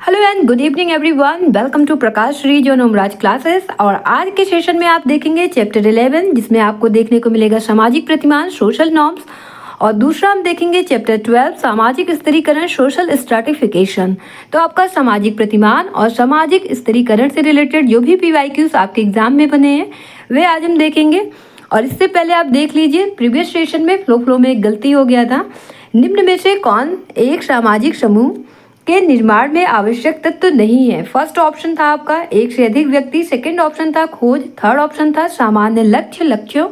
Hello and good evening everyone, welcome to Prakash Shri जो नोमराज classes. और आज के सेशन में आप देखेंगे चैप्टर 11, जिसमें आपको देखने को मिलेगा सामाजिक प्रतिमान सोशल नॉर्म्स। और दूसरा हम देखेंगे चैप्टर 12 सामाजिक स्थिरीकरण सोशल स्ट्रैटिफिकेशन। तो आपका सामाजिक प्रतिमान और सामाजिक स्थिरीकरण से रिलेटेड जो भी PYQs आपके एग्जाम में बने हैं वे आज हम देखेंगे। और इससे पहले आप देख लीजिए, प्रीवियस सेशन में फ्लो में एक गलती हो गया था। निम्न में से कौन एक सामाजिक समूह के निर्माण में आवश्यक तत्व नहीं है? फर्स्ट ऑप्शन था आपका एक से अधिक व्यक्ति, सेकंड ऑप्शन था खोज, थर्ड ऑप्शन था सामान्य लक्ष्यों,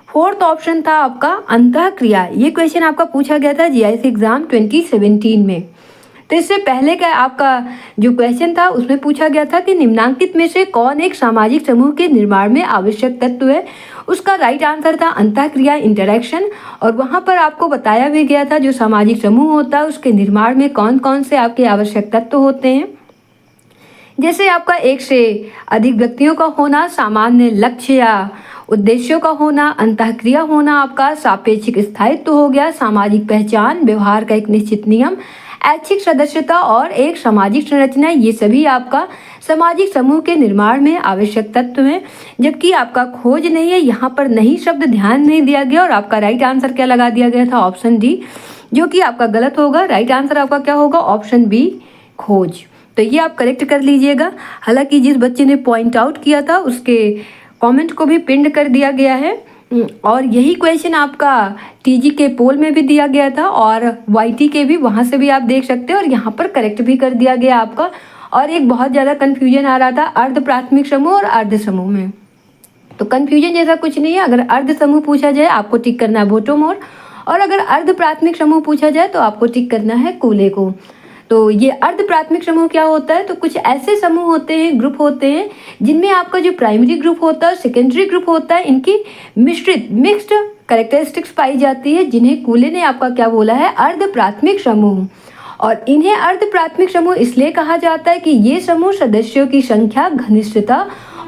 फोर्थ ऑप्शन था आपका अंतःक्रिया। ये क्वेश्चन आपका पूछा गया था GIS एग्जाम 2017 में। तो इससे पहले का आपका जो क्वेश्चन था उसमें पूछा गया था कि निम्नांकित में से कौन एक सामाजिक समूह के निर्माण में आवश्यक तत्व है? उसका राइट आंसर था अंतःक्रिया, इंटरेक्शन। और वहाँ पर आपको बताया भी गया था जो सामाजिक समूह होता है उसके निर्माण में कौन कौन से आपके आवश्यक तत्व होते हैं, जैसे आपका एक से अधिक व्यक्तियों का होना, सामान्य लक्ष्य या उद्देश्यों का होना, अंतःक्रिया होना, आपका सापेक्षिक स्थायित्व हो गया, सामाजिक पहचान, व्यवहार का एक निश्चित नियम, ऐच्छिक सदस्यता और एक सामाजिक संरचना। ये सभी आपका सामाजिक समूह के निर्माण में आवश्यक तत्व हैं। जबकि आपका खोज नहीं है, यहाँ पर नहीं शब्द ध्यान नहीं दिया गया और आपका राइट आंसर क्या लगा दिया गया था? ऑप्शन डी, जो कि आपका गलत होगा। राइट आंसर आपका क्या होगा? ऑप्शन बी, खोज। तो ये आप करेक्ट कर लीजिएगा। हालांकि जिस बच्चे ने पॉइंट आउट किया था उसके कमेंट को भी पिंड कर दिया गया है। और यही क्वेश्चन आपका TG के पोल में भी दिया गया था और YT के भी, वहाँ से भी आप देख सकते हैं। और यहाँ पर करेक्ट भी कर दिया गया आपका। और एक बहुत ज़्यादा कन्फ्यूजन आ रहा था अर्ध प्राथमिक समूह और अर्ध समूह में। तो कन्फ्यूजन जैसा कुछ नहीं है। अगर अर्ध समूह पूछा जाए आपको टिक करना है बोटोमोर, और अगर अर्ध प्राथमिक समूह पूछा जाए तो आपको टिक करना है कूले को। तो ये अर्ध प्राथमिक समूह क्या होता है? तो कुछ ऐसे समूह होते हैं, ग्रुप होते हैं, जिनमें आपका जो प्राइमरी ग्रुप होता है, सेकेंडरी ग्रुप होता है, इनकी मिक्स्ड कैरेक्टरिस्टिक्स पाई जाती है, जिन्हें कूले ने आपका क्या बोला है? अर्ध प्राथमिक समूह। और इन्हें अर्ध प्राथमिक समूह इसलिए कहा जाता है कि ये समूह सदस्यों की संख्या, घनिष्ठता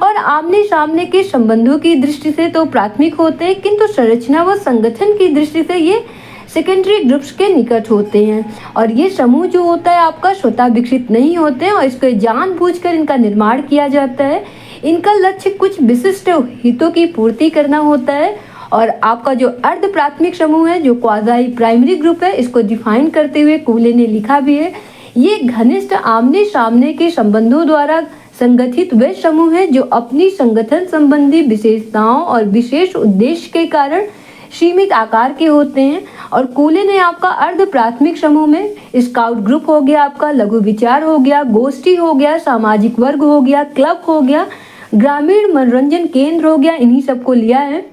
और आमने सामने के संबंधों की दृष्टि से तो प्राथमिक होते हैं, किंतु संरचना व संगठन की दृष्टि से ये सेकेंडरी ग्रुप्स के निकट होते हैं। और ये समूह जो होता है आपका स्वतः विकसित नहीं होते हैं और इसको जानबूझकर इनका निर्माण किया जाता है। इनका लक्ष्य कुछ विशिष्ट हितों की पूर्ति करना होता है। और आपका जो अर्ध प्राथमिक समूह है, जो क्वाज़ाई प्राइमरी ग्रुप है, इसको डिफाइन करते हुए कूले ने लिखा भी है, ये घनिष्ठ आमने सामने के संबंधों द्वारा संगठित वे समूह है जो अपनी संगठन संबंधी विशेषताओं और विशेष उद्देश्य के कारण सीमित आकार के होते हैं। और कूले ने आपका अर्ध प्राथमिक समूह में स्काउट ग्रुप हो गया, आपका लघु विचार हो गया, गोष्ठी हो गया, सामाजिक वर्ग हो गया, क्लब हो गया, ग्रामीण मनोरंजन केंद्र हो गया, इन्हीं सबको लिया है।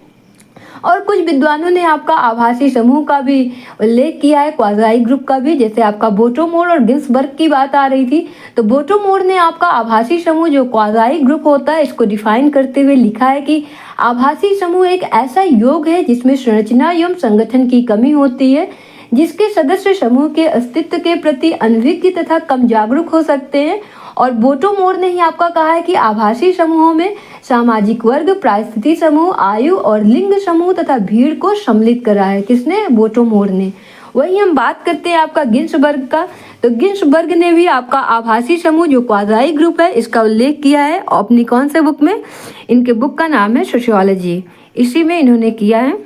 और कुछ विद्वानों ने आपका आभासी समूह का भी उल्लेख किया है, क्वाज़ाई ग्रुप का भी, जैसे आपका बोटोमोर और गिन्सबर्ग की बात आ रही थी। तो बोटोमोर ने आपका आभासी समूह जो क्वाज़ाई ग्रुप होता है इसको डिफाइन करते हुए लिखा है कि आभासी समूह एक ऐसा योग है जिसमें संरचना एवं संगठन की कमी होती है, जिसके सदस्य समूह के अस्तित्व के प्रति अनभिज्ञ तथा कम जागरूक हो सकते हैं। और बोटोमोर ने ही आपका कहा है कि आभासी समूहों में सामाजिक वर्ग, परिस्थिति समूह, आयु और लिंग समूह तथा भीड़ को सम्मिलित करा है। किसने? बोटोमोर ने। वही हम बात करते हैं आपका गिन्सबर्ग का। तो गिन्सबर्ग ने भी आपका आभासी समूह जो क्वाज़ाई ग्रुप है इसका उल्लेख किया है अपनी कौन से बुक में? इनके बुक का नाम है सोशियोलॉजी। इसी में इन्होंने किया है,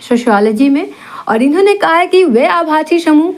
सोशियोलॉजी में। और इन्होंने कहा है कि वे आभासी समूह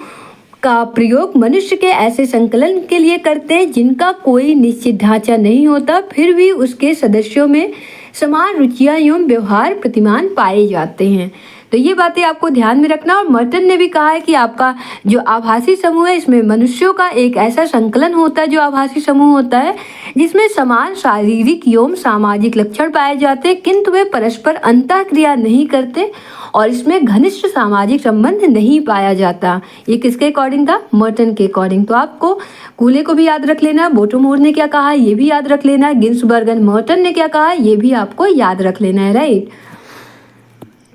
का प्रयोग मनुष्य के ऐसे संकलन के लिए करते हैं जिनका कोई निश्चित ढांचा नहीं होता, फिर भी उसके सदस्यों में समान रुचियां एवं व्यवहार प्रतिमान पाए जाते हैं। तो ये बातें आपको ध्यान में रखना। और मर्टन ने भी कहा है कि आपका जो आभासी समूह है इसमें मनुष्यों का एक ऐसा संकलन होता है जो आभासी समूह होता है जिसमें समान शारीरिक एवं सामाजिक लक्षण पाए जाते हैं, किंतु वे परस्पर अंतःक्रिया नहीं करते और इसमें घनिष्ठ सामाजिक संबंध नहीं पाया जाता। ये किसके अकॉर्डिंग था? मर्टन के अकॉर्डिंग। तो आपको कूले को भी याद रख लेना, बोटोमोर ने क्या कहा ये भी याद रख लेना, गिन्सबर्ग एंड मर्टन ने क्या कहा ये भी आपको याद रख लेना है, राइट।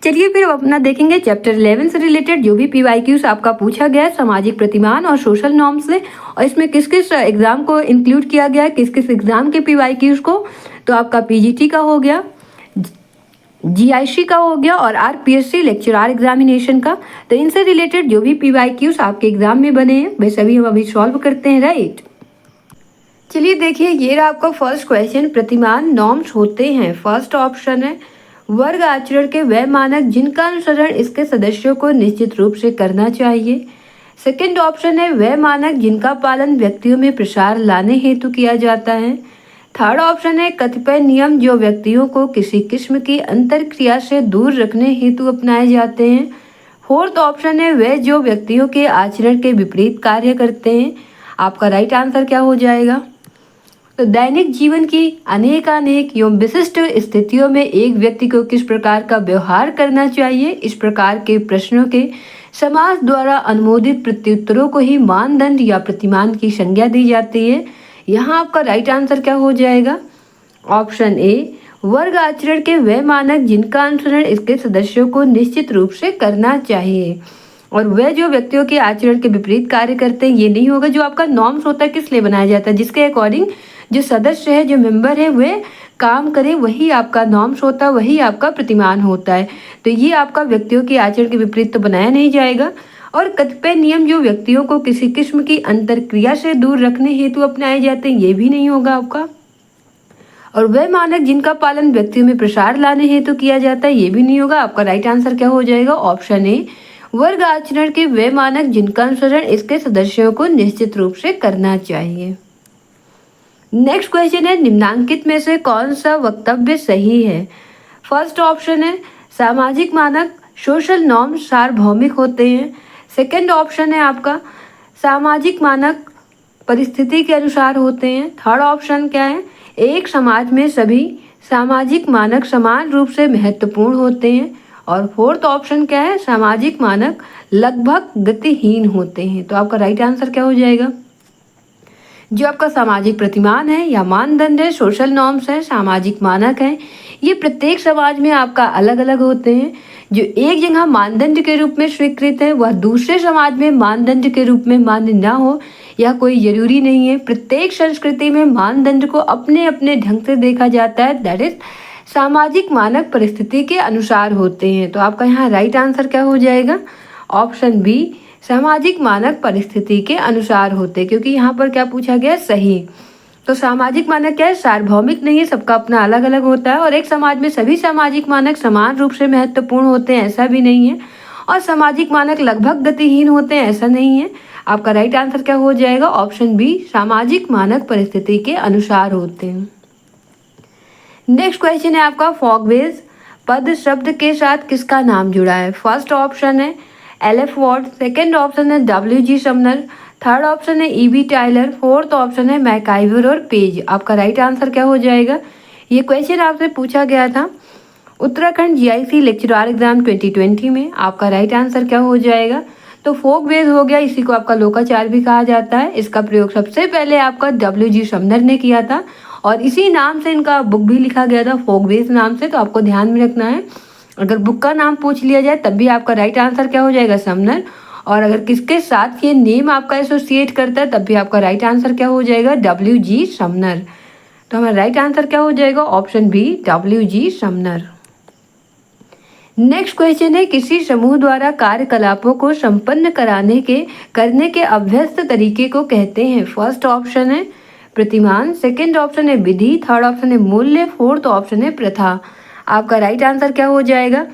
चलिए फिर अपना देखेंगे चैप्टर 11 से रिलेटेड जो भी PYQs आपका पूछा गया है सामाजिक प्रतिमान और सोशल नॉर्म्स से, और इसमें किस किस एग्जाम को इंक्लूड किया गया है, किस किस एग्जाम के PYQs को। तो आपका PGT का हो गया, GIC का हो गया और RPSC लेक्चरर एग्जामिनेशन का। तो इनसे रिलेटेड जो भी PYQs आपके एग्जाम में बने हैं वे सभी हम अभी सॉल्व करते हैं, राइट। चलिए देखिए, ये रहा आपका फर्स्ट क्वेश्चन। प्रतिमान नॉर्म्स होते हैं। फर्स्ट ऑप्शन है वर्ग आचरण के वह मानक जिनका अनुसरण इसके सदस्यों को निश्चित रूप से करना चाहिए। सेकंड ऑप्शन है वह मानक जिनका पालन व्यक्तियों में प्रसार लाने हेतु किया जाता है। थर्ड ऑप्शन है कतिपय नियम जो व्यक्तियों को किसी किस्म की अंतरक्रिया से दूर रखने हेतु अपनाए जाते हैं। फोर्थ ऑप्शन है वे जो व्यक्तियों के आचरण के विपरीत कार्य करते हैं। आपका राइट आंसर क्या हो जाएगा? तो दैनिक जीवन की अनेकानेक एवं विशिष्ट स्थितियों में एक व्यक्ति को किस प्रकार का व्यवहार करना चाहिए, इस प्रकार के प्रश्नों के समाज द्वारा अनुमोदित प्रत्युत्तरों को ही मानदंड या प्रतिमान की संज्ञा दी जाती है। यहाँ आपका राइट आंसर क्या हो जाएगा? ऑप्शन ए वर्ग आचरण के वे मानक जिनका अनुसरण इसके सदस्यों को निश्चित रूप से करना चाहिए। और वह जो व्यक्तियों के आचरण के विपरीत कार्य करते हैं ये नहीं होगा। जो आपका नॉर्म्स होता है किस लिए बनाया जाता है? जिसके अकॉर्डिंग जो सदस्य है, जो मेंबर है, वे काम करें, वही आपका नॉर्म्स होता है, वही आपका प्रतिमान होता है। तो ये आपका व्यक्तियों के आचरण के विपरीत तो बनाया नहीं जाएगा। और कतिपय नियम जो व्यक्तियों को किसी किस्म की अंतरक्रिया से दूर रखने हेतु अपनाए जाते हैं ये भी नहीं होगा आपका। और वह मानक जिनका पालन व्यक्तियों में प्रसार लाने हेतु किया जाता है ये भी नहीं होगा। आपका राइट आंसर क्या हो जाएगा? ऑप्शन ए वर्ग आचरण के वे मानक जिनका अनुसरण इसके सदस्यों को निश्चित रूप से करना चाहिए। नेक्स्ट क्वेश्चन है निम्नांकित में से कौन सा वक्तव्य सही है? फर्स्ट ऑप्शन है सामाजिक मानक सोशल नॉर्म्स सार्वभौमिक होते हैं। सेकंड ऑप्शन है आपका सामाजिक मानक परिस्थिति के अनुसार होते हैं। थर्ड ऑप्शन क्या है? एक समाज में सभी सामाजिक मानक समान रूप से महत्वपूर्ण होते हैं। और फोर्थ ऑप्शन क्या है? सामाजिक मानक लगभग गतिहीन होते हैं। तो आपका राइट आंसर क्या हो जाएगा? जो आपका सामाजिक प्रतिमान है या मानदंड है, सोशल नॉर्म्स है, सामाजिक मानक है, ये प्रत्येक समाज में आपका अलग अलग होते हैं। जो एक जगह मानदंड के रूप में स्वीकृत है वह दूसरे समाज में मानदंड के रूप में मान्य ना हो, यह कोई जरूरी नहीं है। प्रत्येक संस्कृति में मानदंड को अपने अपने ढंग से देखा जाता है। दैट इज सामाजिक मानक परिस्थिति के अनुसार होते हैं। तो आपका यहाँ राइट आंसर क्या हो जाएगा? ऑप्शन बी सामाजिक मानक परिस्थिति के अनुसार होते, क्योंकि यहाँ पर क्या पूछा गया? सही। तो सामाजिक मानक क्या है? सार्वभौमिक नहीं है, सबका अपना अलग अलग होता है। और एक समाज में सभी सामाजिक मानक समान रूप से महत्वपूर्ण होते हैं, ऐसा भी नहीं है। और सामाजिक मानक लगभग गतिहीन होते हैं, ऐसा नहीं है। आपका राइट आंसर क्या हो जाएगा? ऑप्शन बी सामाजिक मानक परिस्थिति के अनुसार होते हैं। नेक्स्ट क्वेश्चन है आपका फॉगवेज पद शब्द के साथ किसका नाम जुड़ा है? फर्स्ट ऑप्शन है एलएफ वॉर्ड, सेकेंड ऑप्शन है डब्ल्यू.जी. समनर, थर्ड ऑप्शन है ई.बी. टाइलर, फोर्थ ऑप्शन है मैकाइवर और पेज। आपका राइट आंसर क्या हो जाएगा? ये क्वेश्चन आपसे पूछा गया था उत्तराखंड जीआईसी लेक्चरर एग्जाम 2020 में। आपका राइट आंसर क्या हो जाएगा? तो फोक वेज हो गया, इसी को आपका लोकाचार भी कहा जाता है। इसका प्रयोग सबसे पहले आपका डब्ल्यू.जी. समनर ने किया था और इसी नाम से इनका बुक भी लिखा गया था, फोक वेज नाम से। तो आपको ध्यान में रखना है, अगर बुक का नाम पूछ लिया जाए तब भी आपका राइट आंसर क्या हो जाएगा? समनर। और अगर किसके साथ ये नेम आपका एसोसिएट करता है तब भी आपका राइट आंसर क्या हो जाएगा? डब्ल्यू.जी. समनर। तो हमारा राइट आंसर क्या हो जाएगा? Option b W G. Sumner. Next question है किसी समूह द्वारा कार्यकलापों को संपन्न करने के अभ्यस्त तरीके को कहते हैं। फर्स्ट ऑप्शन है प्रतिमान, सेकंड ऑप्शन है विधि, थर्ड ऑप्शन है मूल्य, फोर्थ ऑप्शन है प्रथा। आपका राइट आंसर क्या हो जाएगा?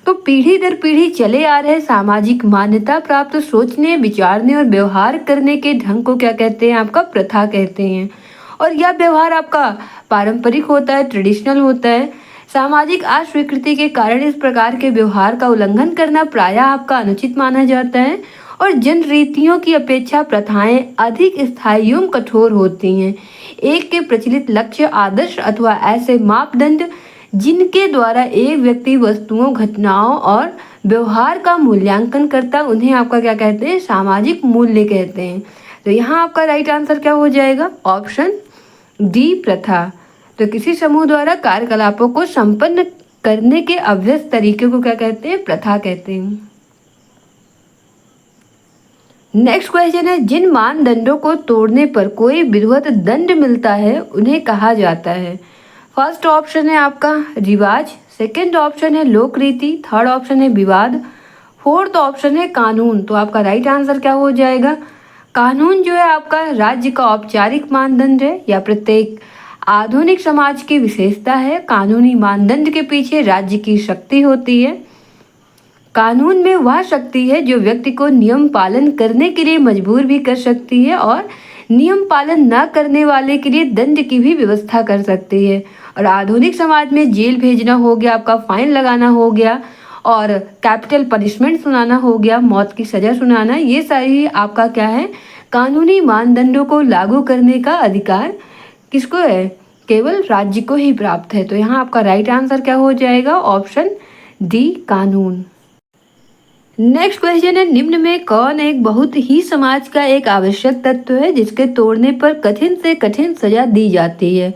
तो पीढ़ी दर पीढ़ी चले आ रहे सामाजिक मान्यता प्राप्त सोचने, विचारने और व्यवहार करने के ढंग को क्या कहते हैं? आपका प्रथा कहते हैं। और यह व्यवहार आपका पारंपरिक होता है, ट्रेडिशनल होता है। सामाजिक अस्वीकृति के कारण इस प्रकार के व्यवहार का उल्लंघन करना प्रायः आपका अनुचित माना जाता है। और जन रीतियों की अपेक्षा प्रथाएं अधिक स्थायी एवं कठोर होती हैं। एक के प्रचलित लक्ष्य, आदर्श अथवा ऐसे मापदंड जिनके द्वारा एक व्यक्ति वस्तुओं, घटनाओं और व्यवहार का मूल्यांकन करता, उन्हें आपका क्या कहते हैं? सामाजिक मूल्य कहते हैं। तो यहाँ आपका राइट आंसर क्या हो जाएगा? ऑप्शन डी प्रथा। तो किसी समूह द्वारा कार्यकलापों को संपन्न करने के अभ्यस्त तरीके को क्या कहते हैं? प्रथा कहते हैं। नेक्स्ट क्वेश्चन है जिन मानदंडों को तोड़ने पर कोई विधिवत दंड मिलता है उन्हें कहा जाता है। फर्स्ट ऑप्शन है आपका रिवाज, सेकंड ऑप्शन है लोक रीति, थर्ड ऑप्शन है विवाद, फोर्थ ऑप्शन है कानून। तो आपका राइट आंसर क्या हो जाएगा? कानून जो है आपका राज्य का औपचारिक मानदंड है या प्रत्येक आधुनिक समाज की विशेषता है। कानूनी मानदंड के पीछे राज्य की शक्ति होती है। कानून में वह शक्ति है जो व्यक्ति को नियम पालन करने के लिए मजबूर भी कर सकती है और नियम पालन न करने वाले के लिए दंड की भी व्यवस्था कर सकती है। और आधुनिक समाज में जेल भेजना हो गया, आपका फाइन लगाना हो गया और कैपिटल पनिशमेंट सुनाना हो गया, मौत की सज़ा सुनाना, ये सारी आपका क्या है, कानूनी मानदंडों को लागू करने का अधिकार किसको है? केवल राज्य को ही प्राप्त है। तो यहाँ आपका राइट आंसर क्या हो जाएगा? ऑप्शन डी, कानून। नेक्स्ट क्वेश्चन है, निम्न में कौन एक बहुत ही समाज का एक आवश्यक तत्व है जिसके तोड़ने पर कठिन से कठिन सजा दी जाती है?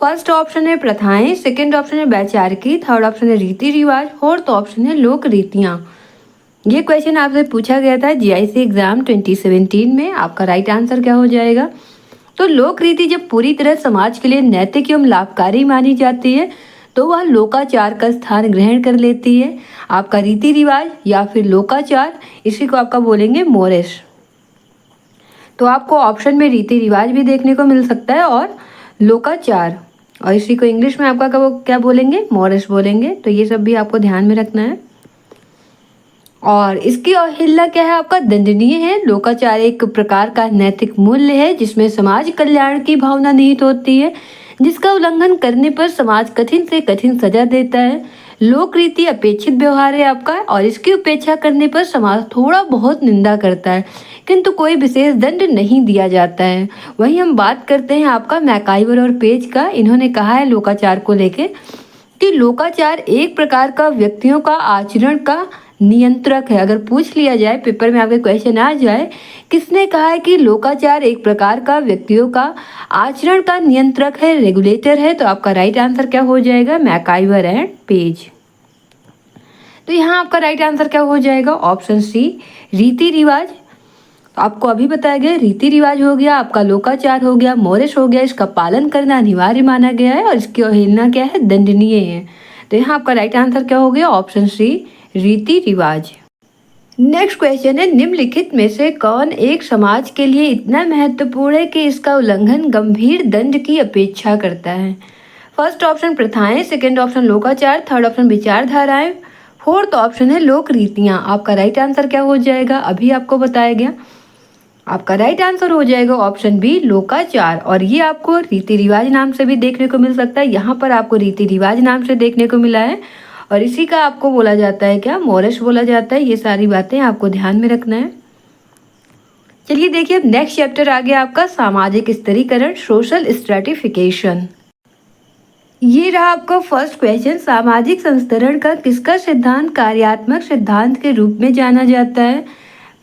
फर्स्ट ऑप्शन है प्रथाएं, सेकंड ऑप्शन है वैचारिकी, थर्ड ऑप्शन है रीति रिवाज, फोर्थ ऑप्शन है लोक रीतियाँ। ये क्वेश्चन आपसे पूछा गया था जीआईसी एग्जाम 2017 में। आपका राइट आंसर क्या हो जाएगा? तो लोक रीति जब पूरी तरह समाज के लिए नैतिक एवं लाभकारी मानी जाती है तो वह लोकाचार का स्थान ग्रहण कर लेती है। आपका रीति रिवाज या फिर लोकाचार, इसी को आपका बोलेंगे मोरेश। तो आपको ऑप्शन में रीति रिवाज भी देखने को मिल सकता है और लोकाचार, और इसी को इंग्लिश में आपका क्या बोलेंगे? मोरेश बोलेंगे। तो ये सब भी आपको ध्यान में रखना है। और इसकी अवहेलना क्या है? आपका दंडनीय है। लोकाचार एक प्रकार का नैतिक मूल्य है जिसमें समाज कल्याण की भावना निहित होती है, जिसका उल्लंघन करने पर समाज कठिन से कठिन सजा देता है। लोक रीति अपेक्षित व्यवहार है आपका, और इसकी उपेक्षा करने पर समाज थोड़ा बहुत निंदा करता है किंतु कोई विशेष दंड नहीं दिया जाता है। वहीं हम बात करते हैं आपका मैकाइवर और पेज का। इन्होंने कहा है लोकाचार को लेके कि लोकाचार एक प्रकार का व्यक्तियों का आचरण का नियंत्रक है। अगर पूछ लिया जाए, पेपर में आपके क्वेश्चन आ जाए, किसने कहा है कि लोकाचार एक प्रकार का व्यक्तियों का आचरण का नियंत्रक है, रेगुलेटर है? तो आपका राइट आंसर क्या हो जाएगा? MacIver and page. तो यहाँ आपका राइट आंसर क्या हो जाएगा? ऑप्शन सी, रीति रिवाज। आपको अभी बताया गया रीति रिवाज हो गया, आपका लोकाचार हो गया, मोरेश हो गया, इसका पालन करना अनिवार्य माना गया है और इसकी अवहेलना क्या है? दंडनीय है। तो यहाँ आपका राइट आंसर क्या हो गया? ऑप्शन सी, रीति रिवाज। नेक्स्ट क्वेश्चन है, निम्नलिखित में से कौन एक समाज के लिए इतना महत्वपूर्ण है कि इसका उल्लंघन गंभीर दंड की अपेक्षा करता है? फर्स्ट ऑप्शन प्रथाएं, सेकंड ऑप्शन लोकाचार, थर्ड ऑप्शन विचारधाराएं, फोर्थ ऑप्शन है लोक रीतियाँ। आपका राइट आंसर क्या हो जाएगा? अभी आपको बताया गया। आपका राइट आंसर हो जाएगा ऑप्शन बी, लोकाचार। और ये आपको रीति रिवाज नाम से भी देखने को मिल सकता है। यहाँ पर आपको रीति रिवाज नाम से देखने को मिला है और इसी का आपको बोला जाता है क्या? मोरेश बोला जाता है। ये सारी बातें आपको ध्यान में रखना है। चलिए देखिए, अब नेक्स्ट चैप्टर आ गया आपका सामाजिक स्तरीकरण, सोशल स्ट्रेटिफिकेशन। ये रहा आपका फर्स्ट क्वेश्चन, सामाजिक संस्तरण का किसका सिद्धांत कार्यात्मक सिद्धांत के रूप में जाना जाता है?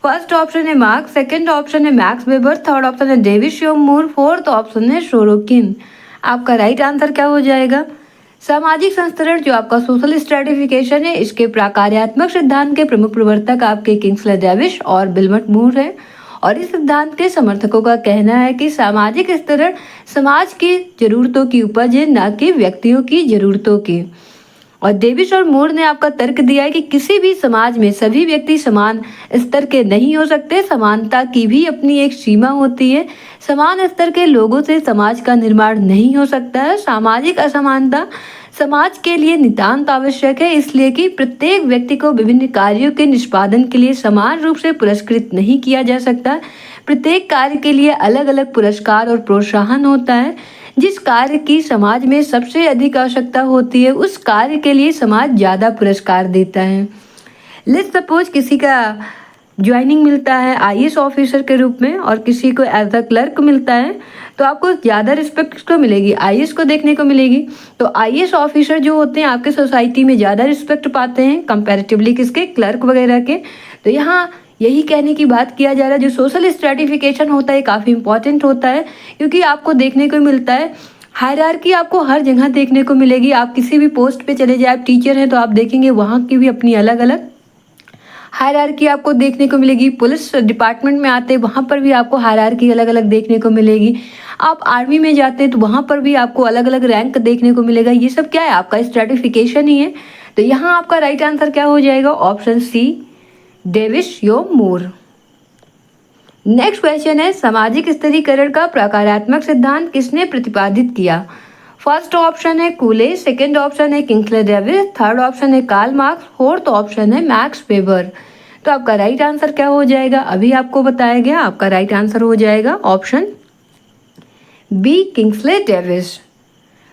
फर्स्ट ऑप्शन है मार्क्स, सेकंड ऑप्शन है मैक्स वेबर, थर्ड ऑप्शन है डेविस ह्यूम मूर, फोर्थ ऑप्शन है सोरोकिन। आपका राइट आंसर क्या हो जाएगा? सामाजिक संस्तरण जो आपका सोशल स्ट्रेटिफिकेशन है, इसके कार्यात्मक सिद्धांत के प्रमुख प्रवर्तक आपके किंग्सले डेविस और विल्मट मूर है। और इस सिद्धांत के समर्थकों का कहना है कि सामाजिक स्तरण समाज की जरूरतों की उपज है, न कि व्यक्तियों की जरूरतों की। और डेविस और मूर ने आपका तर्क दिया है कि किसी भी समाज में सभी व्यक्ति समान स्तर के नहीं हो सकते, समानता की भी अपनी एक सीमा होती है। समान स्तर के लोगों से समाज का निर्माण नहीं हो सकता है। सामाजिक असमानता समाज के लिए नितांत आवश्यक है, इसलिए कि प्रत्येक व्यक्ति को विभिन्न कार्यों के निष्पादन के लिए समान रूप से पुरस्कृत नहीं किया जा सकता। प्रत्येक कार्य के लिए अलग अलग पुरस्कार और प्रोत्साहन होता है। जिस कार्य की समाज में सबसे अधिक आवश्यकता होती है, उस कार्य के लिए समाज ज़्यादा पुरस्कार देता है। लेट्स सपोज किसी का ज्वाइनिंग मिलता है आईएएस ऑफिसर के रूप में और किसी को एज अ क्लर्क मिलता है, तो आपको ज़्यादा रिस्पेक्ट किसको मिलेगी? आईएएस को देखने को मिलेगी। तो आईएएस ऑफिसर जो होते हैं आपके सोसाइटी में ज़्यादा रिस्पेक्ट पाते हैं कंपैरेटिवली किसके? क्लर्क वगैरह के। तो यहाँ यही कहने की बात किया जा रहा है, जो सोशल स्ट्रेटिफिकेशन होता है काफ़ी इंपॉर्टेंट होता है, क्योंकि आपको देखने को मिलता है हायरार्की आपको हर जगह देखने को मिलेगी। आप किसी भी पोस्ट पे चले जाए, आप टीचर हैं तो आप देखेंगे वहाँ की भी अपनी अलग अलग हायरार्की आपको देखने को मिलेगी। पुलिस डिपार्टमेंट में आते हैं वहाँ पर भी आपको हायरार्की अलग अलग देखने को मिलेगी। आप आर्मी में जाते हैं तो वहाँ पर भी आपको अलग अलग रैंक देखने को मिलेगा। ये सब क्या है? आपका स्ट्रेटिफिकेशन ही है। तो यहाँ आपका राइट आंसर क्या हो जाएगा? ऑप्शन सी, डेविस ह्यूम मूर। नेक्स्ट क्वेश्चन है सामाजिक स्थिरीकरण का प्रकारात्मक सिद्धांत किसने प्रतिपादित किया? फर्स्ट ऑप्शन है कूले, सेकंड ऑप्शन है किंग्सले डेविस, थर्ड ऑप्शन है कार्ल मार्क्स, फोर्थ ऑप्शन है मैक्स वेबर। तो आपका राइट आंसर क्या हो जाएगा? अभी आपको बताया गया, आपका राइट आंसर हो जाएगा option b Kingsley Davis.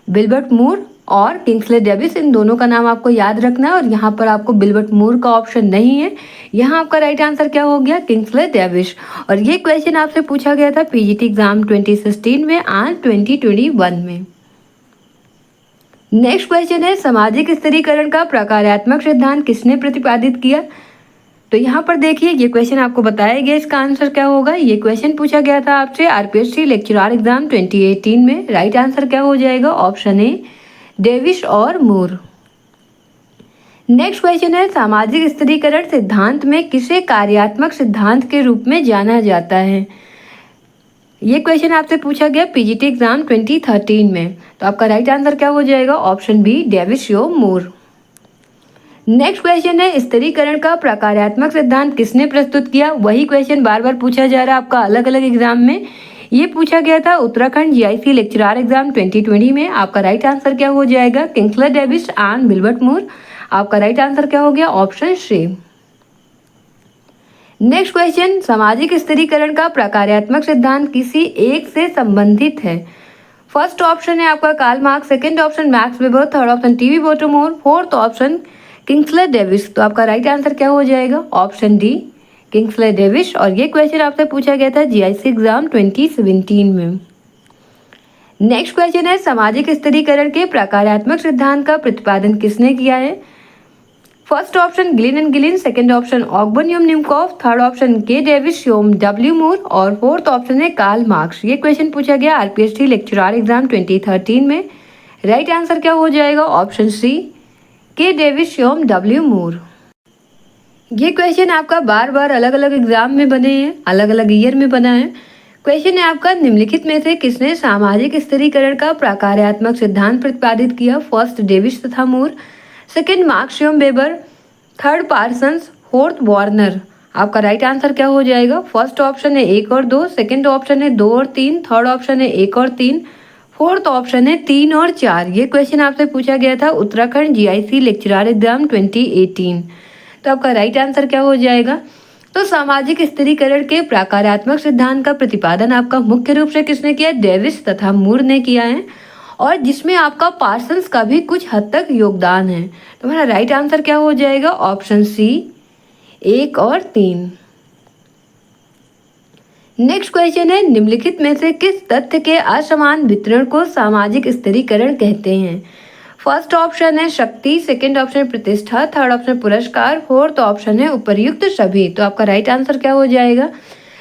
Wilbert Moore और किंग्सले डेविस, इन दोनों का नाम आपको याद रखना है और यहाँ पर आपको विल्बर्ट मूर का ऑप्शन नहीं है। यहाँ आपका राइट आंसर क्या हो गया? Kingsley Davis. और ये क्वेश्चन आपसे पूछा गया था पीजीटी एग्जाम 2016 में एंड 2021 में। नेक्स्ट क्वेश्चन है सामाजिक स्थिरीकरण का प्रकारात्मक सिद्धांत किसने प्रतिपादित किया? तो यहाँ पर देखिए ये क्वेश्चन आपको बताया गया, इसका आंसर क्या होगा? ये क्वेश्चन पूछा गया था आपसे आरपीएससी लेक्चरर एग्जाम 2018 में। राइट आंसर क्या हो जाएगा? ऑप्शन ए डेविस और मूर। नेक्स्ट क्वेश्चन है सामाजिक स्थिरीकरण सिद्धांत में किसे कार्यात्मक सिद्धांत के रूप में जाना जाता है? ये क्वेश्चन आपसे पूछा गया पीजीटी एग्जाम 2013 में। तो आपका राइट आंसर क्या हो जाएगा? ऑप्शन बी डेविस यो मूर। नेक्स्ट क्वेश्चन है स्थिरीकरण का प्रकारात्मक सिद्धांत किसने प्रस्तुत किया? वही क्वेश्चन बार बार पूछा जा रहा है आपका अलग अलग एग्जाम में। ये पूछा गया था उत्तराखंड जीआईसी लेक्चरर एग्जाम 2020 में। आपका राइट आंसर क्या हो जाएगा? किंग्सले डेविस एंड विल्बर्ट मूर। आपका राइट आंसर क्या हो गया? Option C. नेक्स्ट क्वेश्चन सामाजिक स्थिरीकरण का प्रकारात्मक सिद्धांत किसी एक से संबंधित है? फर्स्ट ऑप्शन है आपका Karl Marx, second option Max Weber, third option T B Bottomore, fourth option Kingsley Davis. तो आपका राइट आंसर क्या हो जाएगा? Option d Kingsley Davis. और ये क्वेश्चन आपसे पूछा गया था जीआईसी एग्जाम 2017 में। नेक्स्ट क्वेश्चन है सामाजिक स्थिरीकरण के प्रकारात्मक सिद्धांत का प्रतिपादन किसने किया है? First option Gillin and Gillin, second option Ogburn यूम Nimkoff, third option K Davis योम डब्ल्यू मूर और फोर्थ ऑप्शन है कार्ल मार्क्स। ये क्वेश्चन पूछा गया आरपीएससी लेक्चरर एग्जाम 2013 में। राइट आंसर क्या हो जाएगा? ऑप्शन सी के डेविस योम डब्ल्यू मूर। ये क्वेश्चन आपका बार बार अलग अलग एग्जाम में बने हैं, अलग अलग ईयर में बना है। क्वेश्चन है आपका निम्नलिखित में से किसने सामाजिक स्थिरीकरण का प्रकारात्मक सिद्धांत प्रतिपादित किया? फर्स्ट डेविस तथा मूर, सेकंड मार्क्स योम weber, third Parsons, fourth Warner. आपका राइट आंसर क्या हो जाएगा? फर्स्ट ऑप्शन है 1 और 2, सेकंड ऑप्शन है 2 और 3, थर्ड ऑप्शन है 1 और 3, फोर्थ ऑप्शन है 3 और 4। ये क्वेश्चन आपसे पूछा गया था उत्तराखंड जीआईसी लेक्चरर एग्जाम 2018। तो आपका राइट आंसर क्या हो जाएगा? तो सामाजिक स्थिरीकरण के प्रकारात्मक सिद्धांत का प्रतिपादन आपका मुख्य रूप से किसने किया? डेविस तथा मूर ने किया है, और जिसमें आपका पार्सन्स का भी कुछ हद तक योगदान है। तो हमारा राइट आंसर क्या हो जाएगा? ऑप्शन सी 1 और 3। नेक्स्ट क्वेश्चन है निम्नलिखित में से किस तथ्य के असमान वितरण को सामाजिक स्थिरीकरण कहते हैं? फर्स्ट ऑप्शन है शक्ति, सेकंड ऑप्शन प्रतिष्ठा, थर्ड ऑप्शन पुरस्कार, फोर्थ ऑप्शन है उपर्युक्त सभी। तो आपका राइट आंसर क्या हो जाएगा?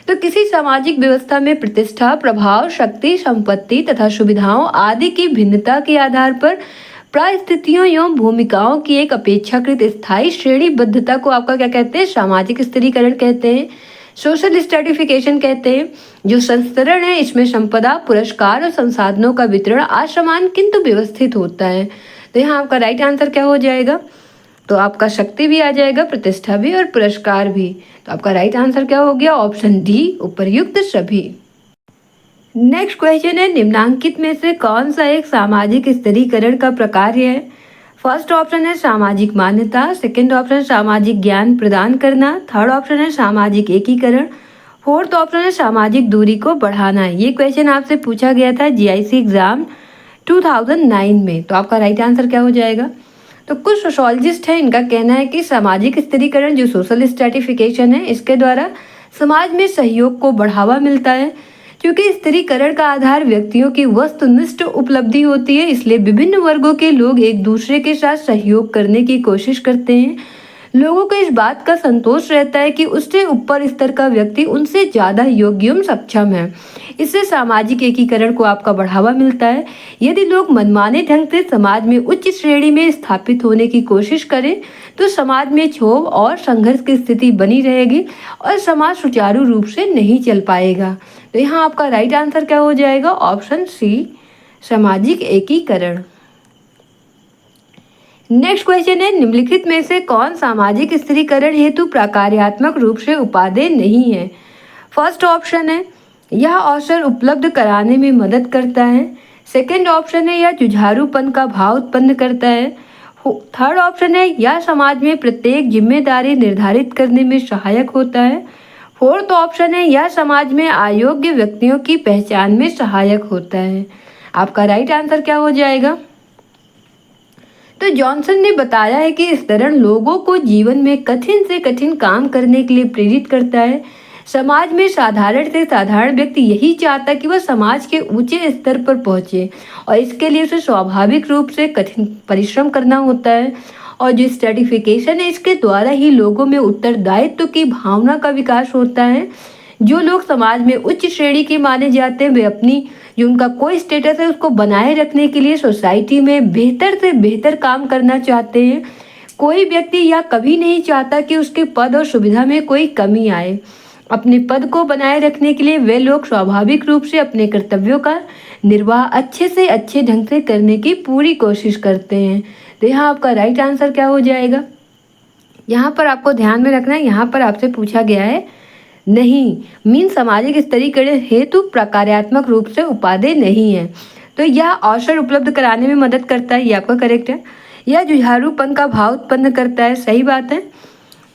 तो किसी सामाजिक व्यवस्था में प्रतिष्ठा, प्रभाव, शक्ति, संपत्ति तथा सुविधाओं आदि की भिन्नता के आधार पर परिस्थितियों एवं भूमिकाओं की एक अपेक्षाकृत स्थायी श्रेणीबद्धता को आपका क्या कहते हैं? सामाजिक स्थिरीकरण कहते हैं, सोशल स्ट्रेटिफिकेशन कहते हैं। जो संस्तरण है इसमें संपदा, पुरस्कार और संसाधनों का वितरण असमान किंतु व्यवस्थित होता है। तो यहाँ आपका राइट आंसर क्या हो जाएगा? तो आपका शक्ति भी आ जाएगा, प्रतिष्ठा भी और पुरस्कार भी। तो आपका राइट आंसर क्या हो गया? ऑप्शन डी उपर्युक्त सभी। नेक्स्ट क्वेश्चन है निम्नांकित में से कौन सा एक सामाजिक स्थिरीकरण का प्रकार है? फर्स्ट ऑप्शन है सामाजिक मान्यता, सेकंड ऑप्शन सामाजिक ज्ञान प्रदान करना, थर्ड ऑप्शन है सामाजिक एकीकरण, फोर्थ ऑप्शन है सामाजिक दूरी को बढ़ाना। ये क्वेश्चन आपसे पूछा गया था जीआईसी एग्जाम 2009 में। तो आपका राइट आंसर क्या हो जाएगा? तो कुछ सोशोलॉजिस्ट हैं, इनका कहना है कि सामाजिक स्थिरीकरण जो सोशल स्ट्रेटिफिकेशन है इसके द्वारा समाज में सहयोग को बढ़ावा मिलता है। क्योंकि स्थिरीकरण का आधार व्यक्तियों की वस्तुनिष्ठ उपलब्धि होती है, इसलिए विभिन्न वर्गों के लोग एक दूसरे के साथ सहयोग करने की कोशिश करते हैं। लोगों को इस बात का संतोष रहता है कि उससे ऊपर स्तर का व्यक्ति उनसे ज़्यादा योग्य एवं सक्षम है। इससे सामाजिक एकीकरण को आपका बढ़ावा मिलता है। यदि लोग मनमाने ढंग से समाज में उच्च श्रेणी में स्थापित होने की कोशिश करें तो समाज में क्षोभ और संघर्ष की स्थिति बनी रहेगी और समाज सुचारू रूप से नहीं चल पाएगा। तो यहाँ आपका राइट आंसर क्या हो जाएगा? ऑप्शन सी सामाजिक एकीकरण। नेक्स्ट क्वेश्चन है निम्नलिखित में से कौन सामाजिक स्थिरीकरण हेतु प्रकार्यात्मक रूप से उपादेय नहीं है? फर्स्ट ऑप्शन है यह अवसर उपलब्ध कराने में मदद करता है। सेकंड ऑप्शन है यह जुझारूपन का भाव उत्पन्न करता है। थर्ड ऑप्शन है यह समाज में प्रत्येक जिम्मेदारी निर्धारित करने में सहायक होता है। फोर्थ ऑप्शन है यह समाज में अयोग्य व्यक्तियों की पहचान में सहायक होता है। आपका राइट आंसर क्या हो जाएगा? तो जॉनसन ने बताया है कि इस तरह लोगों को जीवन में कठिन से कठिन काम करने के लिए प्रेरित करता है। समाज में साधारण से साधारण व्यक्ति यही चाहता है कि वह समाज के ऊंचे स्तर पर पहुंचे और इसके लिए उसे स्वाभाविक रूप से कठिन परिश्रम करना होता है। और जो स्ट्रेटिफिकेशन है इसके द्वारा ही लोगों में उत्तरदायित्व की भावना का विकास होता है। जो लोग समाज में उच्च श्रेणी के माने जाते हैं वे अपनी जो उनका कोई स्टेटस है उसको बनाए रखने के लिए सोसाइटी में बेहतर से बेहतर काम करना चाहते हैं। कोई व्यक्ति यह कभी नहीं चाहता कि उसके पद और सुविधा में कोई कमी आए। अपने पद को बनाए रखने के लिए वे लोग स्वाभाविक रूप से अपने कर्तव्यों का निर्वाह अच्छे से अच्छे ढंग से करने की पूरी कोशिश करते हैं। तो यहाँ आपका राइट आंसर क्या हो जाएगा? यहाँ पर आपको ध्यान में रखना है, यहाँ पर आपसे पूछा गया है नहीं मीन सामाजिक स्तरीकरण हेतु प्रकार्यात्मक रूप से उपादेय नहीं है। तो यह अवसर उपलब्ध कराने में मदद करता है, ये आपका करेक्ट है। यह जुझारूपन का भाव उत्पन्न करता है, सही बात है।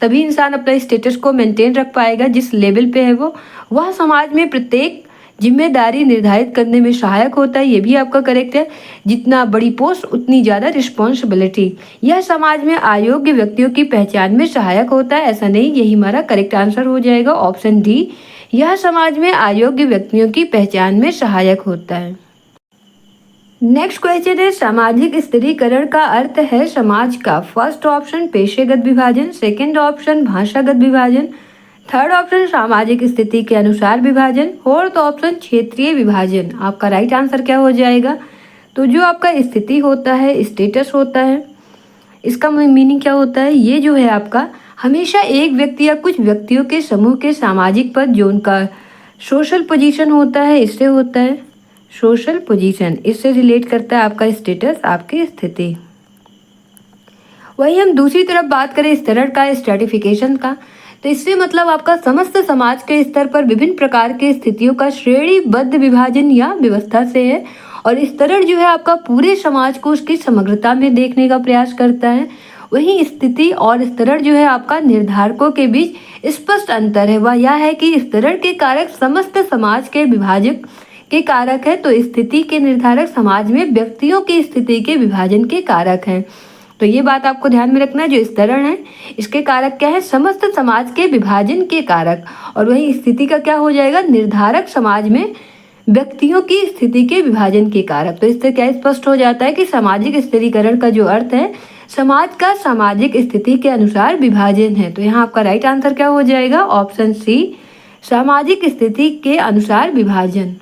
तभी इंसान अपना स्टेटस को मेंटेन रख पाएगा जिस लेवल पे है वह समाज में प्रत्येक जिम्मेदारी निर्धारित करने में सहायक होता है, ये भी आपका करेक्ट है। जितना बड़ी पोस्ट उतनी ज़्यादा रिस्पॉन्सिबिलिटी। यह समाज में अयोग्य व्यक्तियों की पहचान में सहायक होता है, ऐसा नहीं, यही हमारा करेक्ट आंसर हो जाएगा ऑप्शन डी। यह समाज में अयोग्य व्यक्तियों की पहचान में सहायक होता है। नेक्स्ट क्वेश्चन है सामाजिक स्थिरीकरण का अर्थ है समाज का। फर्स्ट ऑप्शन पेशेगत विभाजन, सेकंड ऑप्शन भाषागत विभाजन, थर्ड ऑप्शन सामाजिक स्थिति के अनुसार विभाजन, फोर्थ ऑप्शन क्षेत्रीय विभाजन। आपका राइट आंसर क्या हो जाएगा? तो जो आपका स्थिति होता है, स्टेटस होता है, इसका मीनिंग क्या होता है? ये जो है आपका हमेशा एक व्यक्ति या कुछ व्यक्तियों के समूह के सामाजिक पद जो उनका सोशल पोजीशन होता है इससे होता है। सोशल पोजीशन इससे रिलेट करता है आपका स्टेटस, आपकी स्थिति। वही हम दूसरी तरफ बात करें स्तरण का, स्ट्रेटिफिकेशन का, तो इससे मतलब आपका समस्त समाज के स्तर पर विभिन्न प्रकार के स्थितियों का श्रेणीबद्ध विभाजन या व्यवस्था से है। और स्तरण जो है आपका पूरे समाज को उसकी समग्रता में देखने का प्रयास करता है। वहीं स्थिति और स्तरण जो है आपका निर्धारकों के बीच स्पष्ट अंतर है। वह यह है कि स्तरण के कारक समस्त समाज के विभाजक के कारक है, तो स्थिति के निर्धारक समाज में व्यक्तियों की स्थिति के विभाजन के कारक हैं। तो ये बात आपको ध्यान में रखना है। जो स्तरण है इसके कारक क्या है? समस्त समाज के विभाजन के कारक। और वही स्थिति का क्या हो जाएगा? निर्धारक समाज में व्यक्तियों की स्थिति के विभाजन के कारक। तो इससे क्या स्पष्ट हो जाता है कि सामाजिक स्थिरीकरण का जो अर्थ है समाज का सामाजिक स्थिति के अनुसार विभाजन है। तो यहाँ आपका राइट आंसर क्या हो जाएगा? ऑप्शन सी, सामाजिक स्थिति के अनुसार विभाजन।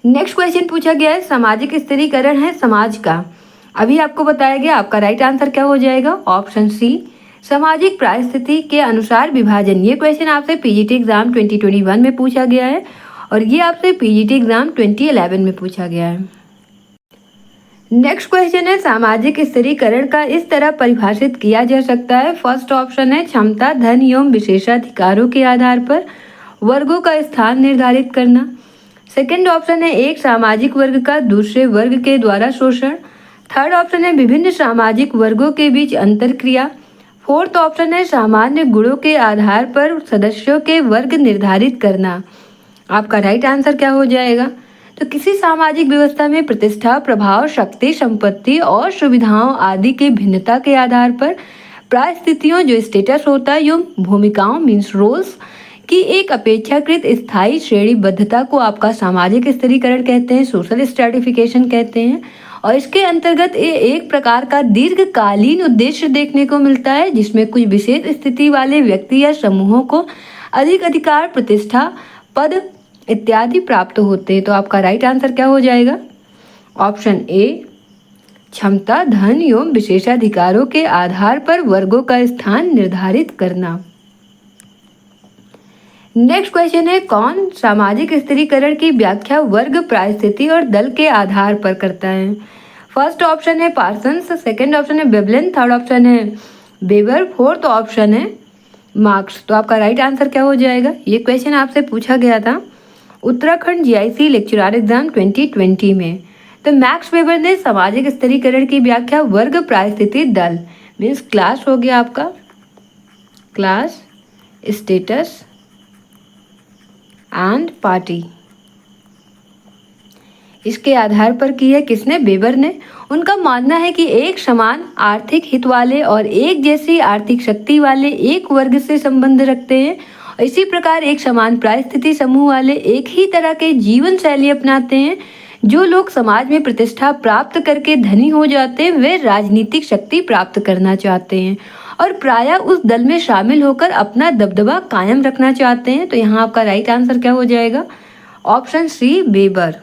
नेक्स्ट क्वेश्चन पूछा गया है सामाजिक स्थिरीकरण है समाज का। अभी आपको बताया गया, आपका राइट आंसर क्या हो जाएगा? ऑप्शन सी, सामाजिक परिस्थिति के अनुसार विभाजन। ये क्वेश्चन आपसे पीजीटी एग्जाम 2021 में पूछा गया है और ये आपसे पीजीटी एग्जाम 2011 में पूछा गया है। नेक्स्ट क्वेश्चन है सामाजिक स्थिरीकरण का इस तरह परिभाषित किया जा सकता है। फर्स्ट ऑप्शन है क्षमता, धन एवं विशेषाधिकारों के आधार पर वर्गों का स्थान निर्धारित करना। सेकंड ऑप्शन है एक सामाजिक वर्ग का दूसरे वर्ग के द्वारा शोषण। थर्ड ऑप्शन है विभिन्न सामाजिक वर्गों के बीच अंतरक्रिया। फोर्थ ऑप्शन है सामान्य गुणों के आधार पर सदस्यों के वर्ग निर्धारित करना। आपका राइट आंसर क्या हो जाएगा? तो किसी सामाजिक व्यवस्था में प्रतिष्ठा, प्रभाव, शक्ति, संपत्ति और सुविधाओं आदि के भिन्नता के आधार पर परिस्थितियों जो स्टेटस होता है, यो भूमिकाओं मीन्स रोल्स की एक अपेक्षाकृत स्थायी श्रेणीबद्धता को आपका सामाजिक स्थिरीकरण कहते हैं, सोशल स्ट्रैटिफिकेशन कहते हैं। और इसके अंतर्गत ये एक प्रकार का दीर्घकालीन उद्देश्य देखने को मिलता है जिसमें कुछ विशेष स्थिति वाले व्यक्ति या समूहों को अधिक अधिकार, प्रतिष्ठा, पद इत्यादि प्राप्त होते हैं। तो आपका राइट आंसर क्या हो जाएगा? ऑप्शन ए, क्षमता, धन एवं विशेषाधिकारों के आधार पर वर्गों का स्थान निर्धारित करना। नेक्स्ट क्वेश्चन है कौन सामाजिक स्थिरीकरण की व्याख्या वर्ग, परिस्थिति और दल के आधार पर करता है? फर्स्ट ऑप्शन है पार्सन्स, सेकंड ऑप्शन है वेबलेन, थर्ड ऑप्शन है वेबर, फोर्थ ऑप्शन है मार्क्स। तो आपका राइट आंसर क्या हो जाएगा? ये क्वेश्चन आपसे पूछा गया था उत्तराखंड जीआईसी लेक्चरर एग्जाम 2020 में। तो मैक्स वेबर ने सामाजिक स्तरीकरण की व्याख्या वर्ग परिस्थिति दल मीन्स क्लास हो गया आपका, क्लास स्टेटस एंड पार्टी, इसके आधार पर की है। किसने? वेबर ने। उनका मानना है कि एक समान आर्थिक हित वाले और एक जैसी आर्थिक शक्ति वाले एक वर्ग से संबंध रखते हैं। इसी प्रकार एक समान परिस्थिति समूह वाले एक ही तरह के जीवन शैली अपनाते हैं। जो लोग समाज में प्रतिष्ठा प्राप्त करके धनी हो जाते हैं वे राजनीतिक शक्ति प्राप्त करना चाहते हैं और प्रायः उस दल में शामिल होकर अपना दबदबा कायम रखना चाहते हैं। तो यहाँ आपका राइट आंसर क्या हो जाएगा? Option C, Weber.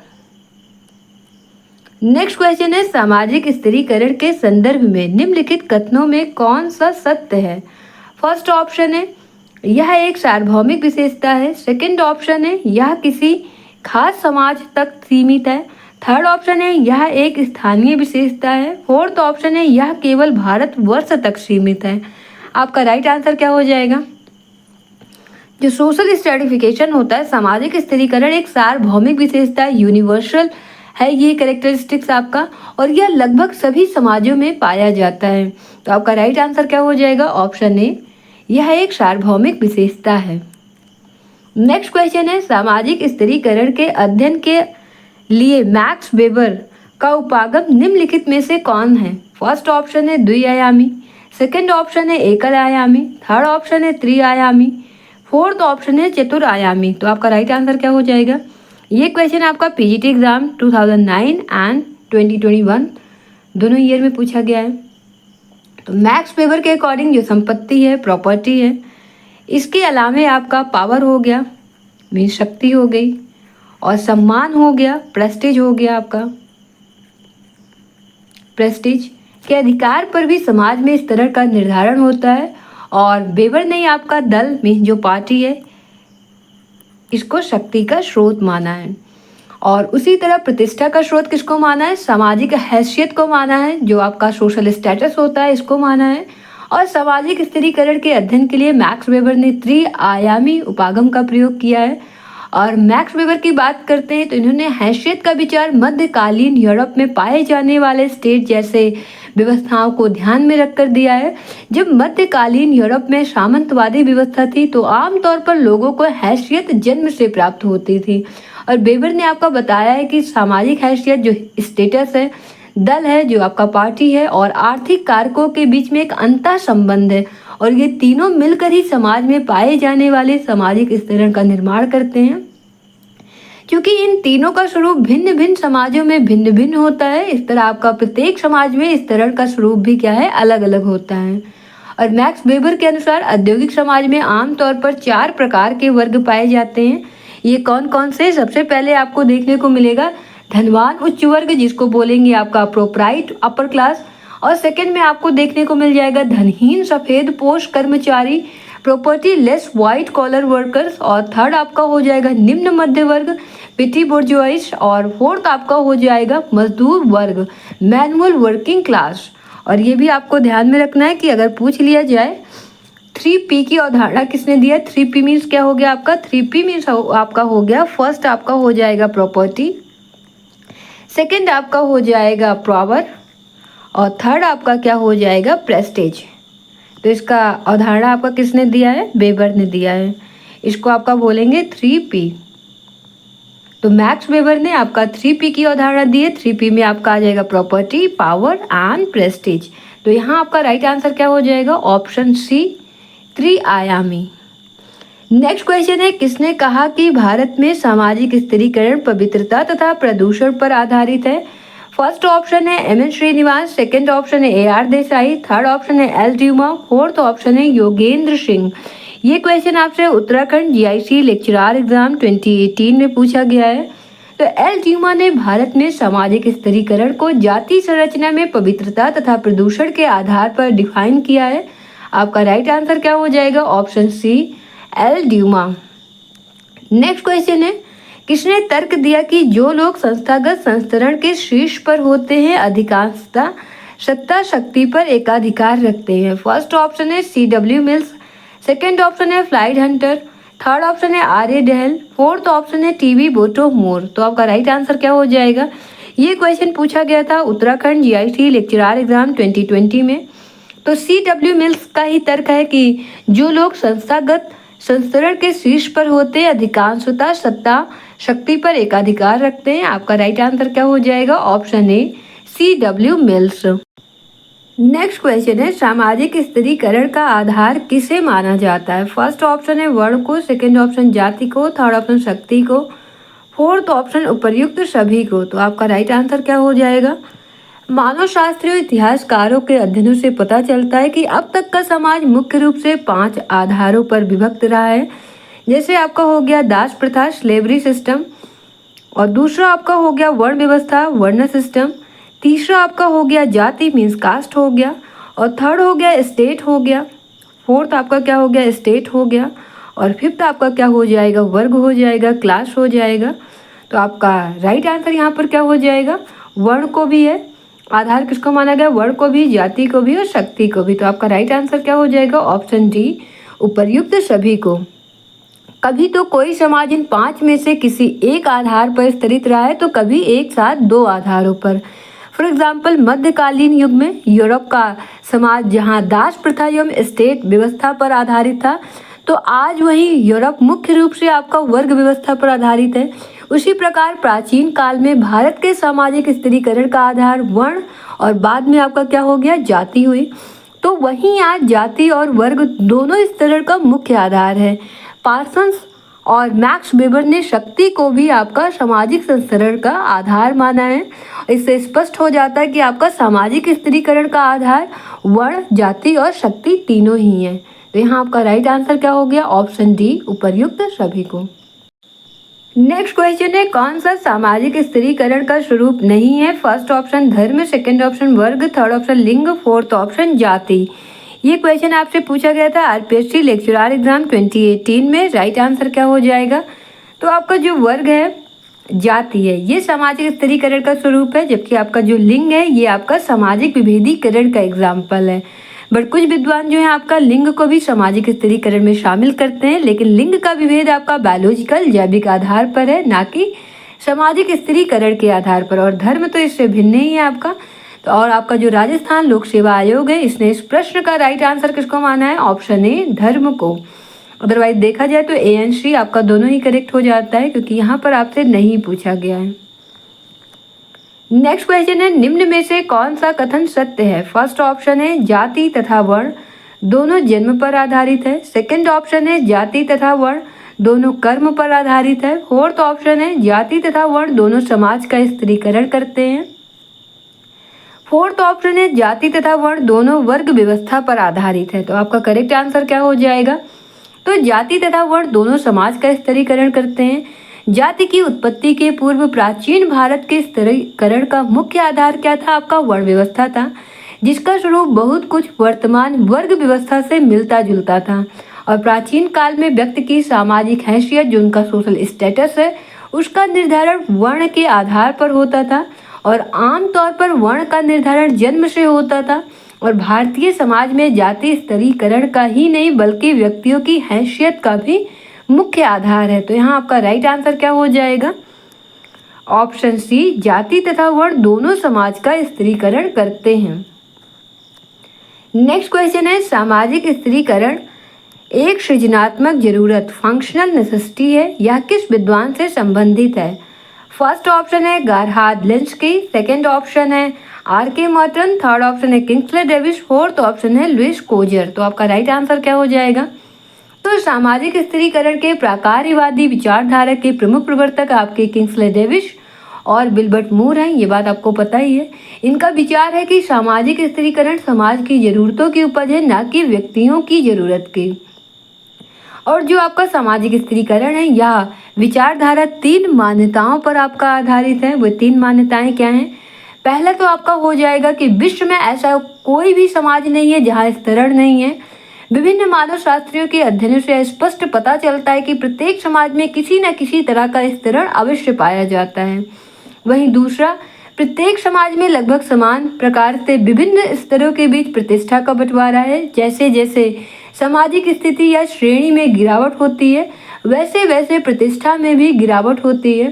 Next question है सामाजिक स्थिरीकरण के संदर्भ में निम्नलिखित कथनों में कौन सा सत्य है? फर्स्ट ऑप्शन है यह एक सार्वभौमिक विशेषता है। सेकंड ऑप्शन है यह किसी खास समाज तक सीमित है। थर्ड ऑप्शन है यह एक स्थानीय विशेषता है। फोर्थ ऑप्शन है यह केवल भारतवर्ष तक सीमित है। आपका राइट आंसर क्या हो जाएगा? जो सोशल स्ट्रेटिफिकेशन होता है, सामाजिक स्थिरीकरण एक सार्वभौमिक विशेषता है, यूनिवर्सल है ये कैरेक्टरिस्टिक्स आपका, और यह लगभग सभी समाजों में पाया जाता है। तो आपका राइट आंसर क्या हो जाएगा? ऑप्शन ए, यह एक सार्वभौमिक विशेषता है। नेक्स्ट क्वेश्चन है सामाजिक स्थिरीकरण के अध्ययन के लिए मैक्स वेबर का उपागम निम्नलिखित में से कौन है? फर्स्ट ऑप्शन है द्विआयामी, सेकंड ऑप्शन है एकल आयामी, थर्ड ऑप्शन है त्रिआयामी, फोर्थ ऑप्शन है चतुरायामी। तो आपका राइट आंसर क्या हो जाएगा? ये क्वेश्चन आपका पीजीटी एग्जाम 2009 एंड 2021 दोनों ईयर में पूछा गया है। तो मैक्स वेबर के अकॉर्डिंग जो संपत्ति है, प्रॉपर्टी है, इसके अलावे आपका पावर हो गया मीन शक्ति हो गई, और सम्मान हो गया, प्रेस्टीज हो गया आपका, प्रेस्टीज के अधिकार पर भी समाज में इस तरह का निर्धारण होता है। और वेबर ने आपका दल में जो पार्टी है इसको शक्ति का स्रोत माना है। और उसी तरह प्रतिष्ठा का स्रोत किसको माना है? सामाजिक हैसियत को माना है, जो आपका सोशल स्टेटस होता है इसको माना है। और सामाजिक स्थिरीकरण के अध्ययन के लिए मैक्स वेबर ने त्रिआयामी उपागम का प्रयोग किया है। और मैक्स वेबर की बात करते हैं तो इन्होंने हैसियत का विचार मध्यकालीन यूरोप में पाए जाने वाले स्टेट जैसे व्यवस्थाओं को ध्यान में रखकर दिया है। जब मध्यकालीन यूरोप में सामंतवादी व्यवस्था थी तो आमतौर पर लोगों को हैसियत जन्म से प्राप्त होती थी। और वेबर ने आपका बताया है कि सामाजिक हैसियत जो स्टेटस है, दल है जो आपका पार्टी है, और आर्थिक कारकों के बीच में एक अंतर संबंध है, और ये तीनों मिलकर ही समाज में पाए जाने वाले सामाजिक स्थिरीकरण का निर्माण करते हैं। क्योंकि इन तीनों का स्वरूप भिन्न भिन्न समाजों में भिन्न भिन्न होता है, इस तरह आपका प्रत्येक समाज में इस तरह का स्वरूप भी क्या है? अलग अलग होता है। और मैक्स वेबर के अनुसार औद्योगिक समाज में आमतौर पर 4 प्रकार के वर्ग पाए जाते हैं। ये कौन कौन से? सबसे पहले आपको देखने को मिलेगा धनवान उच्च वर्ग, जिसको बोलेंगे आपका प्रोप्राइट अपर क्लास। और सेकंड में आपको देखने को मिल जाएगा धनहीन सफेद पोष कर्मचारी, property less white collar workers. और थर्ड आपका हो जाएगा निम्न मध्य वर्ग, पिटी बोर्जुआइस। और फोर्थ आपका हो जाएगा मजदूर वर्ग, मैनुअल वर्किंग क्लास। और ये भी आपको ध्यान में रखना है कि अगर पूछ लिया जाए 3P की अवधारणा किसने दिया? 3P मीन्स क्या हो गया आपका? 3P मीन्स आपका हो गया फर्स्ट आपका हो जाएगा प्रॉपर्टी, सेकंड आपका हो जाएगा पावर, और थर्ड आपका क्या हो जाएगा? प्रेस्टीज। तो इसका अवधारणा आपका किसने दिया है? वेबर ने दिया है। इसको आपका बोलेंगे 3P। तो मैक्स वेबर ने आपका 3P की अवधारणा दी है। 3P में आपका आ जाएगा प्रॉपर्टी, पावर एंड प्रेस्टीज। तो यहाँ आपका राइट आंसर क्या हो जाएगा? ऑप्शन सी, त्रिआयामी। नेक्स्ट क्वेश्चन है किसने कहा कि भारत में सामाजिक स्थिरीकरण पवित्रता तथा प्रदूषण पर आधारित है? फर्स्ट ऑप्शन है M N Srinivas, second option है AR देसाई, थर्ड ऑप्शन है L ड्यूमा, फोर्थ ऑप्शन है योगेंद्र सिंह। ये क्वेश्चन आपसे उत्तराखंड जीआईसी लेक्चरर एग्जाम 2018 में पूछा गया है। तो L ड्यूमा ने भारत में सामाजिक स्थिरीकरण को जाति संरचना में पवित्रता तथा प्रदूषण के आधार पर डिफाइन किया है। आपका राइट आंसर क्या हो जाएगा? Option C, L Dumont. Next question है किसने तर्क दिया कि जो लोग संस्थागत संस्तरण के शीर्ष पर होते हैं अधिकांशतः सत्ता शक्ति पर एकाधिकार रखते हैं? फर्स्ट ऑप्शन है CW मिल्स, सेकेंड ऑप्शन है फ्लाइट हंटर, थर्ड ऑप्शन है आर्य डहल, फोर्थ ऑप्शन है टीवी बोटो मोर। तो आपका राइट आंसर क्या हो जाएगा? ये क्वेश्चन पूछा गया था उत्तराखंड जीआईटी लेक्चरार एग्जाम 2020 में। तो CW मिल्स का ही तर्क है कि जो लोग संस्थागत संस्करण के शीर्ष पर होते हैं अधिकांशतः सत्ता शक्ति पर एकाधिकार रखते हैं। आपका राइट आंसर क्या हो जाएगा? ऑप्शन ए CW मिल्स। नेक्स्ट क्वेश्चन है सामाजिक स्थिरीकरण का आधार किसे माना जाता है? फर्स्ट ऑप्शन है वर्ण को, सेकंड ऑप्शन जाति को, थर्ड ऑप्शन शक्ति को, फोर्थ ऑप्शन उपर्युक्त सभी को। तो आपका राइट आंसर क्या हो जाएगा? मानव शास्त्रियों इतिहासकारों के अध्ययनों से पता चलता है कि अब तक का समाज मुख्य रूप से 5 आधारों पर विभक्त रहा है। जैसे आपका हो गया दास प्रथा स्लेवरी सिस्टम, और दूसरा आपका हो गया वर्ण व्यवस्था वर्ण सिस्टम, तीसरा आपका हो गया जाति मीन्स कास्ट हो गया, और थर्ड हो गया स्टेट हो गया, फोर्थ आपका क्या हो गया? स्टेट हो गया, और फिफ्थ आपका क्या हो जाएगा? वर्ग हो जाएगा, क्लास हो जाएगा। तो आपका राइट आंसर यहाँ पर क्या हो जाएगा? वर्ण को भी है आधार, किसको माना गया? वर्ण को भी, जाति को भी और शक्ति को भी। तो आपका राइट आंसर क्या हो जाएगा? ऑप्शन डी उपर्युक्त सभी को। कभी तो कोई समाज इन 5 में से किसी एक आधार पर स्थिरित रहा है, तो कभी एक साथ 2 आधारों पर। फॉर एग्जाम्पल मध्यकालीन युग में यूरोप का समाज जहाँ दास प्रथा एवं स्टेट व्यवस्था पर आधारित था, तो आज वही यूरोप मुख्य रूप से आपका वर्ग व्यवस्था पर आधारित है। उसी प्रकार प्राचीन काल में भारत के सामाजिक स्थिरीकरण का आधार वर्ण और बाद में आपका क्या हो गया? जाति हुई। तो वहीं आज जाति और वर्ग दोनों इस तरह का मुख्य आधार है। पार्सन्स और मैक्स वेबर ने शक्ति को भी आपका सामाजिक संस्करण का आधार माना है। इससे स्पष्ट हो जाता है कि आपका सामाजिक स्थिरीकरण का आधार वर्ण, जाति और शक्ति तीनों ही है। तो यहाँ आपका राइट आंसर क्या हो गया? ऑप्शन डी उपर्युक्त सभी को। नेक्स्ट क्वेश्चन है कौन सा सामाजिक स्थिरीकरण का स्वरूप नहीं है? फर्स्ट ऑप्शन धर्म, सेकंड ऑप्शन वर्ग, थर्ड ऑप्शन लिंग, फोर्थ ऑप्शन जाति। ये क्वेश्चन आपसे पूछा गया था RPSC लेक्चरार एग्जाम 2018 में। राइट आंसर क्या हो जाएगा? तो आपका जो वर्ग है, जाति है, ये सामाजिक स्थिरीकरण का स्वरूप है, जबकि आपका जो लिंग है ये आपका सामाजिक विभेदीकरण का एग्जाम्पल है। बट कुछ विद्वान जो है आपका लिंग को भी सामाजिक स्थिरीकरण में शामिल करते हैं, लेकिन लिंग का विभेद आपका बायोलॉजिकल जैविक आधार पर है, ना कि सामाजिक स्थिरीकरण के आधार पर। और धर्म तो इससे भिन्न ही है आपका। तो और आपका जो राजस्थान लोक सेवा आयोग है, इसने इस प्रश्न का राइट आंसर किसको माना है? ऑप्शन ए धर्म को। अदरवाइज देखा जाए तो ANC आपका दोनों ही करेक्ट हो जाता है, क्योंकि यहाँ पर आपसे नहीं पूछा गया है। नेक्स्ट क्वेश्चन है निम्न में से कौन सा कथन सत्य है? फर्स्ट ऑप्शन है जाति तथा वर्ण दोनों जन्म पर आधारित है, सेकंड ऑप्शन है जाति तथा वर्ण दोनों कर्म पर आधारित है, फोर्थ ऑप्शन है जाति तथा वर्ण दोनों समाज का स्थिरीकरण करते हैं, फोर्थ ऑप्शन है जाति तथा वर्ण दोनों वर्ग व्यवस्था पर आधारित है। तो आपका करेक्ट आंसर क्या हो जाएगा? तो जाति तथा वर्ण दोनों समाज का स्थिरीकरण करते हैं। जाति की उत्पत्ति के पूर्व प्राचीन भारत के स्थिरीकरण का मुख्य आधार क्या था? आपका वर्ण व्यवस्था था, जिसका स्वरूप बहुत कुछ वर्तमान वर्ग व्यवस्था से मिलता जुलता था। और प्राचीन काल में व्यक्ति की सामाजिक हैसियत, जो उनका सोशल स्टेटस है, उसका निर्धारण वर्ण के आधार पर होता था, और आमतौर पर वर्ण का निर्धारण जन्म से होता था। और भारतीय समाज में जाति स्तरीकरण का ही नहीं बल्कि व्यक्तियों की हैसियत का भी मुख्य आधार है। तो यहाँ आपका राइट आंसर क्या हो जाएगा? ऑप्शन सी जाति तथा वर्ण दोनों समाज का स्त्रीकरण करते हैं। नेक्स्ट क्वेश्चन है सामाजिक स्त्रीकरण एक सृजनात्मक जरूरत फंक्शनल नेसेसिटी है, यह किस विद्वान से संबंधित है? फर्स्ट ऑप्शन है गारहार्ड लिंस्की, सेकंड ऑप्शन है RK मॉर्टन, थर्ड ऑप्शन है किंग्सले डेविस, फोर्थ ऑप्शन है लुइस कोजर। तो आपका राइट आंसर क्या हो जाएगा? तो सामाजिक स्त्रीकरण के प्राकार्यवादी विचारधारा के प्रमुख प्रवर्तक आपके किंग्सले डेविस और विल्बर्ट मूर हैं, ये बात आपको पता ही है। इनका विचार है कि सामाजिक स्त्रीकरण समाज की जरूरतों की उपज है, ना कि व्यक्तियों की जरूरत की। और जो आपका सामाजिक स्त्रीकरण है यह विचारधारा 3 मान्यताओं पर आपका आधारित है। वो 3 मान्यताएं क्या हैं? पहला तो आपका हो जाएगा कि विश्व में ऐसा कोई भी समाज नहीं है जहाँ स्तरण नहीं है। विभिन्न मानव शास्त्रियों के अध्ययनों से स्पष्ट पता चलता है कि प्रत्येक समाज में किसी न किसी तरह का स्तरण अवश्य पाया जाता है। वहीं दूसरा, प्रत्येक समाज में लगभग समान प्रकार से विभिन्न स्तरों के बीच प्रतिष्ठा का बंटवारा है। जैसे जैसे सामाजिक स्थिति या श्रेणी में गिरावट होती है, वैसे वैसे प्रतिष्ठा में भी गिरावट होती है।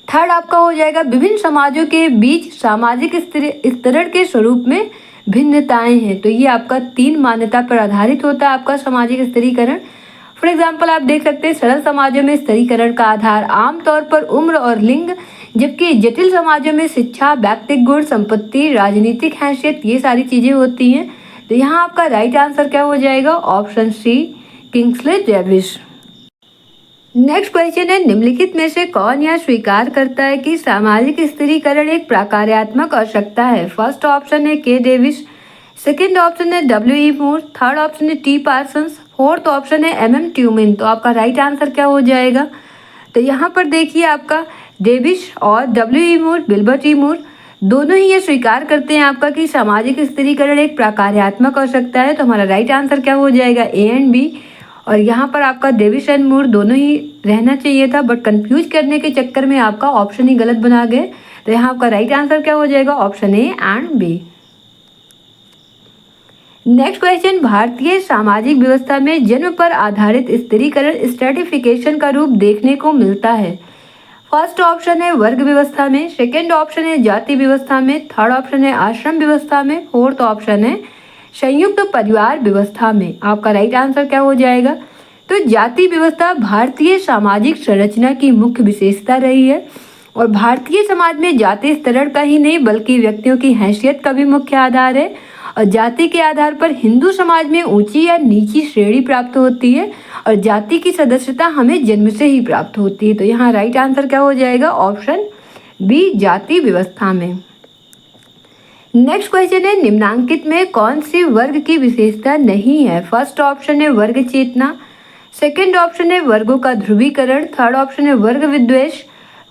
थर्ड आपका हो जाएगा विभिन्न समाजों के बीच सामाजिक स्तरण के स्वरूप में भिन्नताएं हैं। तो ये आपका 3 मान्यता पर आधारित होता है आपका सामाजिक स्तरीकरण। फॉर एग्जाम्पल आप देख सकते हैं सरल समाजों में स्तरीकरण का आधार आमतौर पर उम्र और लिंग, जबकि जटिल समाजों में शिक्षा, व्यक्तिगत गुण, संपत्ति, राजनीतिक हैसियत, ये सारी चीजें होती हैं। तो यहाँ आपका राइट आंसर क्या हो जाएगा? Option C, Kingsley Davis. Next question है, निम्नलिखित में से कौन यह स्वीकार करता है कि सामाजिक स्तरीकरण एक प्रकार्यात्मक आवश्यकता है? फर्स्ट ऑप्शन है के डेविस, सेकंड ऑप्शन है डब्ल्यू.ई. मूर, थर्ड ऑप्शन है टी. पार्सन्स, फोर्थ ऑप्शन है एम.एम. ट्यूमिन। तो आपका राइट आंसर क्या हो जाएगा? तो यहाँ पर देखिए आपका डेविस और डब्ल्यू.ई. मूर, विल्बर टी. मूर, दोनों ही ये स्वीकार करते हैं आपका कि सामाजिक स्तरीकरण एक प्रकार्यात्मक आवश्यकता है। तो हमारा राइट आंसर क्या हो जाएगा? A and B. और यहाँ पर आपका डेविस एंड मूर दोनों ही रहना चाहिए था, बट कंफ्यूज करने के चक्कर में आपका ऑप्शन ही गलत बना गए। तो यहाँ आपका राइट आंसर क्या हो जाएगा? Option A and B. Next question, भारतीय सामाजिक व्यवस्था में जन्म पर आधारित स्तरीकरण स्ट्रेटिफिकेशन का रूप देखने को मिलता है। फर्स्ट ऑप्शन है वर्ग व्यवस्था में, सेकेंड ऑप्शन है जाति व्यवस्था में, थर्ड ऑप्शन है आश्रम व्यवस्था में, फोर्थ ऑप्शन है संयुक्त परिवार व्यवस्था में। आपका राइट आंसर क्या हो जाएगा? तो जाति व्यवस्था भारतीय सामाजिक संरचना की मुख्य विशेषता रही है और भारतीय समाज में जाति स्तरण का ही नहीं बल्कि व्यक्तियों की हैसियत का भी मुख्य आधार है। और जाति के आधार पर हिंदू समाज में ऊंची या नीची श्रेणी प्राप्त होती है और जाति की सदस्यता हमें जन्म से ही प्राप्त होती है। तो यहाँ राइट आंसर क्या हो जाएगा? ऑप्शन बी, जाति व्यवस्था में। नेक्स्ट क्वेश्चन है, निम्नांकित में कौन सी वर्ग की विशेषता नहीं है? फर्स्ट ऑप्शन है वर्ग चेतना, सेकंड ऑप्शन है वर्गों का ध्रुवीकरण, थर्ड ऑप्शन है वर्ग विद्वेष,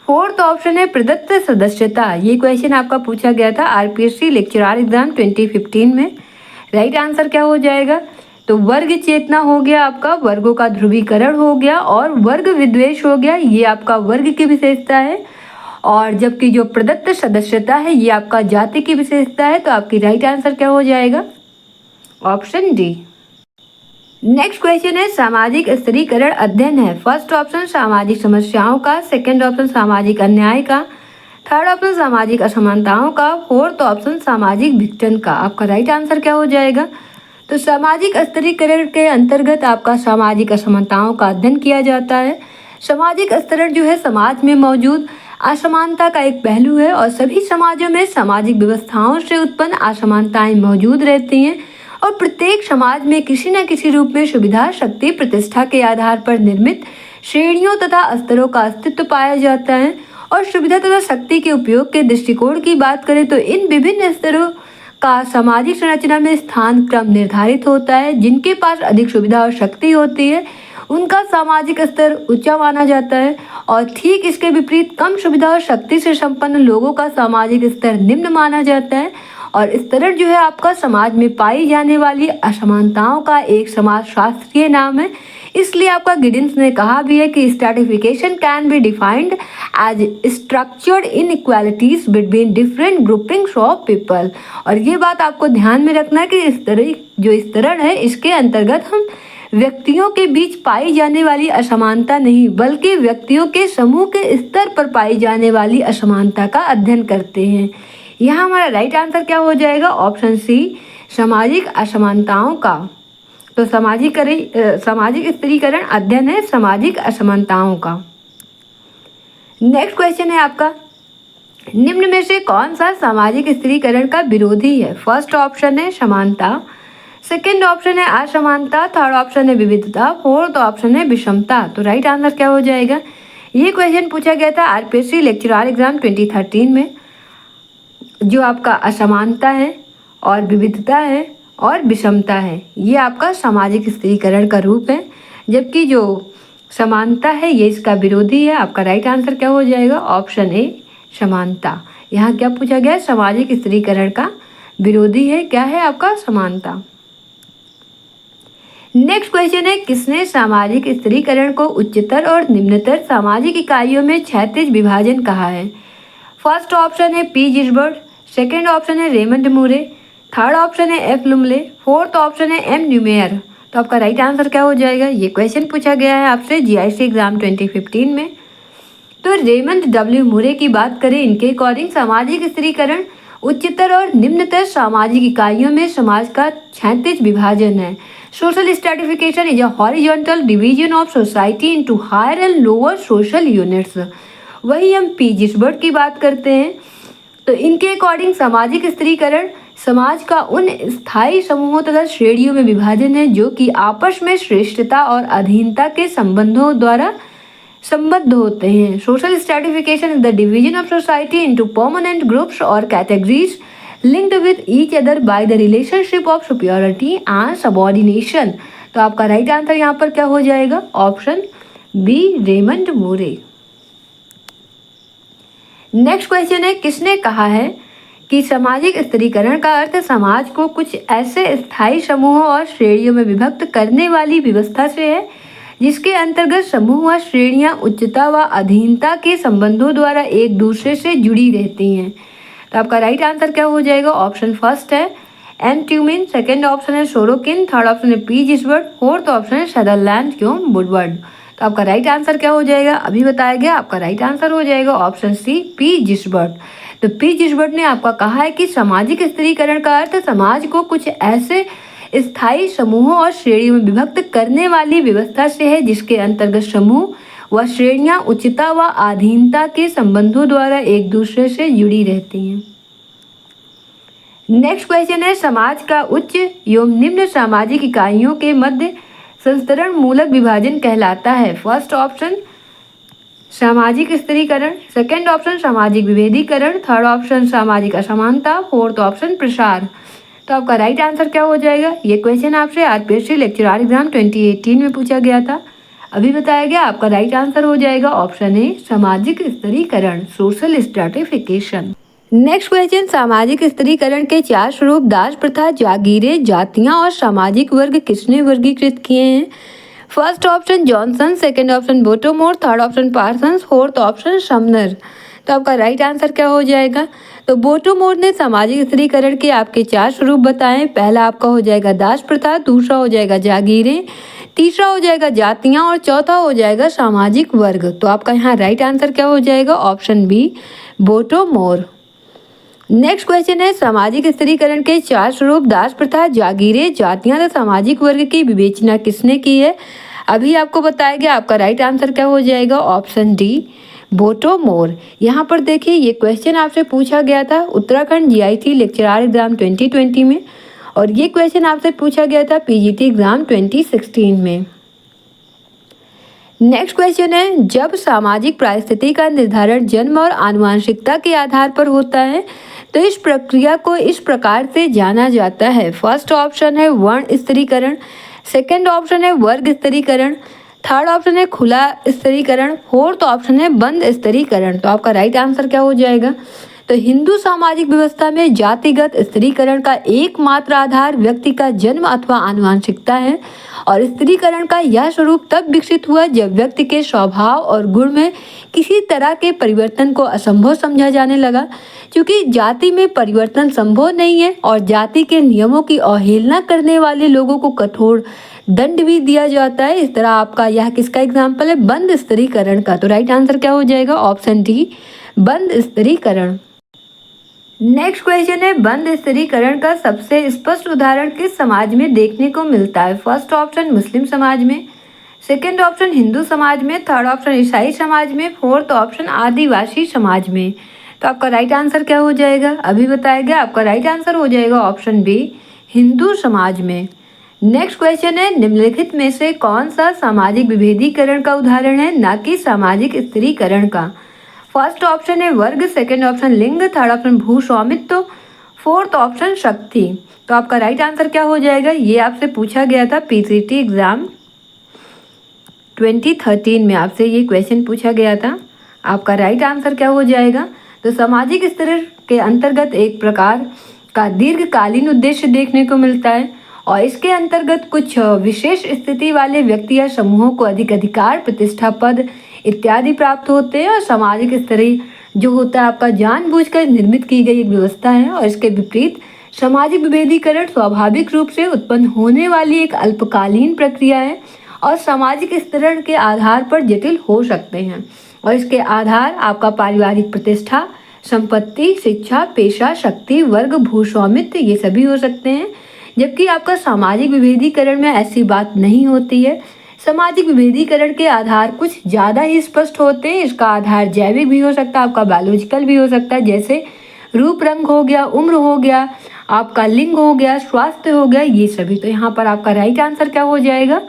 फोर्थ ऑप्शन है प्रदत्त सदस्यता। ये क्वेश्चन आपका पूछा गया था आरपीएससी लेक्चरर एग्जाम 2015 में। राइट आंसर क्या हो जाएगा? तो वर्ग चेतना हो गया आपका, वर्गों का ध्रुवीकरण हो गया और वर्ग विद्वेष हो गया, ये आपका वर्ग की विशेषता है। और जबकि जो प्रदत्त सदस्यता है ये आपका जाति की विशेषता है। तो आपकी राइट आंसर क्या हो जाएगा? Option D. नेक्स्ट क्वेश्चन है, सामाजिक स्तरीकरण अध्ययन है। फर्स्ट ऑप्शन सामाजिक समस्याओं का, सेकंड ऑप्शन सामाजिक अन्याय का, थर्ड ऑप्शन सामाजिक असमानताओं का, फोर्थ ऑप्शन सामाजिक विघटन का। आपका राइट आंसर क्या हो जाएगा? तो सामाजिक स्तरीकरण के अंतर्गत आपका सामाजिक असमानताओं का अध्ययन किया जाता है। सामाजिक स्तरण जो है समाज में मौजूद असमानता का एक पहलू है और सभी समाजों में सामाजिक व्यवस्थाओं से उत्पन्न असमानताएं मौजूद रहती हैं और प्रत्येक समाज में किसी न किसी रूप में सुविधा, शक्ति, प्रतिष्ठा के आधार पर निर्मित श्रेणियों तथा स्तरों का अस्तित्व पाया जाता है। और सुविधा तथा शक्ति के उपयोग के दृष्टिकोण की बात करें तो इन विभिन्न स्तरों का सामाजिक संरचना में स्थान क्रम निर्धारित होता है। जिनके पास अधिक सुविधा और शक्ति होती है उनका सामाजिक स्तर ऊंचा माना जाता है और ठीक इसके विपरीत कम सुविधा और शक्ति से संपन्न लोगों का सामाजिक स्तर निम्न माना जाता है। और स्तरण जो है आपका समाज में पाई जाने वाली असमानताओं का एक समाज शास्त्रीय नाम है। इसलिए आपका गिडिंस ने कहा भी है कि stratification can be defined as structured inequalities between different groupings of people. और ये बात आपको ध्यान में रखना है कि जो स्तरण है इसके अंतर्गत हम व्यक्तियों के बीच पाई जाने वाली असमानता नहीं बल्कि व्यक्तियों के समूह के स्तर पर पाई जाने वाली असमानता का अध्ययन करते हैं। यहाँ हमारा राइट आंसर क्या हो जाएगा? ऑप्शन सी, सामाजिक असमानताओं का। तो सामाजिक स्तरीकरण अध्ययन है सामाजिक असमानताओं का। नेक्स्ट क्वेश्चन है आपका, निम्न में से कौन सा सामाजिक स्तरीकरण का विरोधी है? फर्स्ट ऑप्शन है समानता, सेकेंड ऑप्शन है असमानता, थर्ड ऑप्शन है विविधता, फोर्थ ऑप्शन है विषमता। तो राइट आंसर क्या हो जाएगा? ये क्वेश्चन पूछा गया था आरपीएससी लेक्चरर एग्जाम 2013 में। जो आपका असमानता है और विविधता है और विषमता है ये आपका सामाजिक स्तरीकरण का रूप है, जबकि जो समानता है ये इसका विरोधी है। आपका राइट आंसर क्या हो जाएगा? ऑप्शन ए, समानता। यहाँ क्या पूछा गया? सामाजिक स्तरीकरण का विरोधी है क्या है आपका? समानता। नेक्स्ट क्वेश्चन है, किसने सामाजिक स्तरीकरण को उच्चतर और निम्नतर सामाजिक इकाइयों में क्षैतिज विभाजन कहा है? फर्स्ट ऑप्शन है पी. जिल्बर्ट, सेकेंड ऑप्शन है रेमंड मूरे, थर्ड ऑप्शन है एफ लुमले, फोर्थ ऑप्शन है एम न्यूमेयर। तो आपका राइट आंसर क्या हो जाएगा? ये क्वेश्चन पूछा गया है आपसे जीआईसी एग्जाम 2015 में। तो रेमंड डब्ल्यू मुरे की बात करें, इनके अकॉर्डिंग सामाजिक स्त्रीकरण उच्चतर और निम्नतर सामाजिक इकाइयों में समाज का क्षैतिज विभाजन है। Social stratification is a horizontal division of society into higher and lower social units. वही हम पी जिसबर्ट की बात करते हैं, तो इनके अकॉर्डिंग सामाजिक स्त्रीकरण समाज का उन स्थायी समूहों तथा श्रेणियों में विभाजन है जो कि आपस में श्रेष्ठता और अधीनता के संबंधों द्वारा संबद्ध होते हैं। Social stratification is the division of society into permanent groups और categories linked with each other by the relationship of superiority and subordination. तो आपका राइट आंसर यहाँ पर क्या हो जाएगा? Option b, Raymond Murray. Next question है, किसने कहा है कि सामाजिक स्त्रीकरण का अर्थ समाज को कुछ ऐसे स्थायी समूहों और श्रेणियों में विभक्त करने वाली व्यवस्था से है जिसके अंतर्गत समूह व श्रेणियां उच्चता व अधीनता के संबंधों द्वारा एक दूसरे से जुड़ी रहती हैं। तो आपका राइट आंसर क्या हो जाएगा? ऑप्शन फर्स्ट है एम ट्यूमिन, सेकेंड ऑप्शन है सोरोकिन, थर्ड ऑप्शन है पी जिसबर्ट, फोर्थ ऑप्शन है सदरलैंड क्यों वुडवर्ड। तो आपका राइट आंसर क्या हो जाएगा? अभी बताया गया, आपका राइट आंसर हो जाएगा ऑप्शन सी, पी जिसबर्ट। तो पी जिसबर्ट ने आपका कहा है कि सामाजिक स्त्रीकरण का अर्थ समाज को कुछ ऐसे स्थायी समूहों और श्रेणियों में विभक्त करने वाली व्यवस्था से है जिसके अंतर्गत समूह व श्रेणियां उच्चता व अधीनता के संबंधों द्वारा एक दूसरे से जुड़ी रहती हैं। नेक्स्ट क्वेश्चन है, समाज का उच्च एवं निम्न सामाजिक इकाइयों के मध्य संस्तरण मूलक विभाजन कहलाता है। फर्स्ट ऑप्शन सामाजिक स्त्रीकरण, सेकेंड ऑप्शन सामाजिक विभेदीकरण, थर्ड ऑप्शन सामाजिक असमानता, फोर्थ ऑप्शन प्रसार। तो आपका राइट आंसर क्या हो जाएगा? ये क्वेश्चन आपसे आरपीएससी लेक्चरर एग्जाम 2018 में पूछा गया था, अभी बताया गया। आपका राइट आंसर हो जाएगा ऑप्शन ए, सामाजिक स्त्रीकरण, सोशल स्ट्रैटिफिकेशन। नेक्स्ट क्वेश्चन, सामाजिक स्त्रीकरण के 4 स्वरूप दास प्रथा, जागीरें, जातियां और सामाजिक वर्ग किसने वर्गीकृत किए हैं? First option Johnson, second option Bottomore, third option Parsons, fourth option Sumner. तो आपका राइट आंसर क्या हो जाएगा? तो बोटोमोर ने सामाजिक स्त्रीकरण के आपके 4 स्वरूप बताएं। पहला आपका हो जाएगा दास प्रथा, दूसरा हो जाएगा जागीरें, तीसरा हो जाएगा जातियां और चौथा हो जाएगा सामाजिक वर्ग। तो आपका यहाँ राइट आंसर क्या हो जाएगा? Option b, Bottomore. Next question है, सामाजिक स्त्रीकरण के 4 स्वरूप दास प्रथा, जागीरें, जातियां तथा सामाजिक वर्ग की विवेचना किसने की है? अभी आपको बताया गया, आपका राइट आंसर क्या हो जाएगा? Option d, Bottomore. यहाँ पर देखिए, ये क्वेश्चन आपसे पूछा गया था उत्तराखंड जीआईटी लेक्चरर एग्जाम 2020 में, और ये क्वेश्चन आपसे पूछा गया था पीजीटी एग्जाम 2016 में। नेक्स्ट क्वेश्चन है, जब सामाजिक परिस्थिति का निर्धारण जन्म और आनुवंशिकता के आधार पर होता है तो इस प्रक्रिया को इस प्रकार से जाना जाता है। फर्स्ट ऑप्शन है वर्ण स्त्रीकरण, सेकेंड ऑप्शन है वर्ग स्त्रीकरण, थर्ड ऑप्शन है खुला स्त्रीकरण, फोर्थ ऑप्शन है बंद स्त्रीकरण। तो आपका राइट आंसर क्या हो जाएगा? तो हिंदू सामाजिक व्यवस्था में जातिगत स्त्रीकरण का एकमात्र आधार व्यक्ति का जन्म अथवा आनुवंशिकता है, और स्त्रीकरण का यह स्वरूप तब विकसित हुआ जब व्यक्ति के स्वभाव और गुण में किसी तरह के परिवर्तन को असंभव समझा जाने लगा। क्योंकि जाति में परिवर्तन संभव नहीं है और जाति के नियमों की अवहेलना करने वाले लोगों को कठोर दंड भी दिया जाता है। इस तरह आपका यह किसका एग्जाम्पल है? बंद स्त्रीकरण का। तो राइट आंसर क्या हो जाएगा? ऑप्शन डी, बंद स्त्रीकरण। नेक्स्ट क्वेश्चन है, बंद स्त्रीकरण का सबसे स्पष्ट उदाहरण किस समाज में देखने को मिलता है? फर्स्ट ऑप्शन मुस्लिम समाज में, सेकेंड ऑप्शन हिंदू समाज में, थर्ड ऑप्शन ईसाई समाज में, फोर्थ ऑप्शन आदिवासी समाज में। तो आपका राइट आंसर क्या हो जाएगा? अभी बताया गया, आपका राइट आंसर हो जाएगा ऑप्शन बी, हिंदू समाज में। नेक्स्ट क्वेश्चन है, निम्नलिखित में से कौन सा सामाजिक विभेदीकरण का उदाहरण है, ना कि सामाजिक स्त्रीकरण का? फर्स्ट ऑप्शन है वर्ग, सेकेंड ऑप्शन लिंग, थर्ड ऑप्शन भू स्वामित्व, फोर्थ ऑप्शन शक्ति। तो आपका राइट आंसर क्या हो जाएगा? ये आपसे पूछा गया था पीसीटी एग्जाम 2013 में, आपसे ये क्वेश्चन पूछा गया था। आपका राइट आंसर क्या हो जाएगा? तो सामाजिक स्तर के अंतर्गत एक प्रकार का दीर्घकालीन उद्देश्य देखने को मिलता है, और इसके अंतर्गत कुछ विशेष स्थिति वाले व्यक्ति या समूहों को अधिक अधिकार, प्रतिष्ठा, पद इत्यादि प्राप्त होते हैं। और सामाजिक स्तर जो होता है आपका जानबूझकर निर्मित की गई एक व्यवस्था है, और इसके विपरीत सामाजिक विभेदीकरण स्वाभाविक रूप से उत्पन्न होने वाली एक अल्पकालीन प्रक्रिया है और सामाजिक स्तरण के आधार पर जटिल हो सकते हैं। और इसके आधार आपका पारिवारिक प्रतिष्ठा, संपत्ति, शिक्षा, पेशा, शक्ति, वर्ग, भूस्वामित्व ये सभी हो सकते हैं। जबकि आपका सामाजिक विभेदीकरण में ऐसी बात नहीं होती है। सामाजिक विभेदीकरण के आधार कुछ ज़्यादा ही स्पष्ट होते हैं। इसका आधार जैविक भी हो सकता है, आपका बायोलॉजिकल भी हो सकता है, जैसे रूप रंग हो गया, उम्र हो गया, आपका लिंग हो गया, स्वास्थ्य हो गया, ये सभी। तो यहाँ पर आपका राइट आंसर क्या हो जाएगा?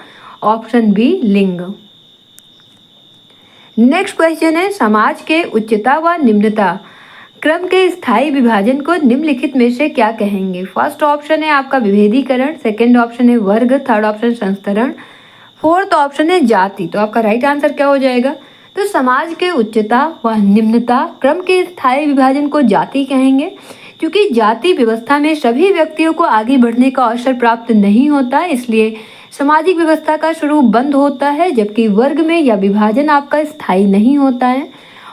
ऑप्शन बी, लिंग। नेक्स्ट क्वेश्चन है, समाज के उच्चता व निम्नता क्रम के स्थायी विभाजन को निम्नलिखित में से क्या कहेंगे? फर्स्ट ऑप्शन है आपका विभेदीकरण, सेकंड ऑप्शन है वर्ग, थर्ड ऑप्शन संस्तरण, फोर्थ ऑप्शन है जाति। तो आपका राइट आंसर क्या हो जाएगा? तो समाज के उच्चता व निम्नता क्रम के स्थायी विभाजन को जाति कहेंगे, क्योंकि जाति व्यवस्था में सभी व्यक्तियों को आगे बढ़ने का अवसर प्राप्त नहीं होता, इसलिए सामाजिक व्यवस्था का स्वरूप बंद होता है। जबकि वर्ग में यह विभाजन आपका स्थायी नहीं होता है,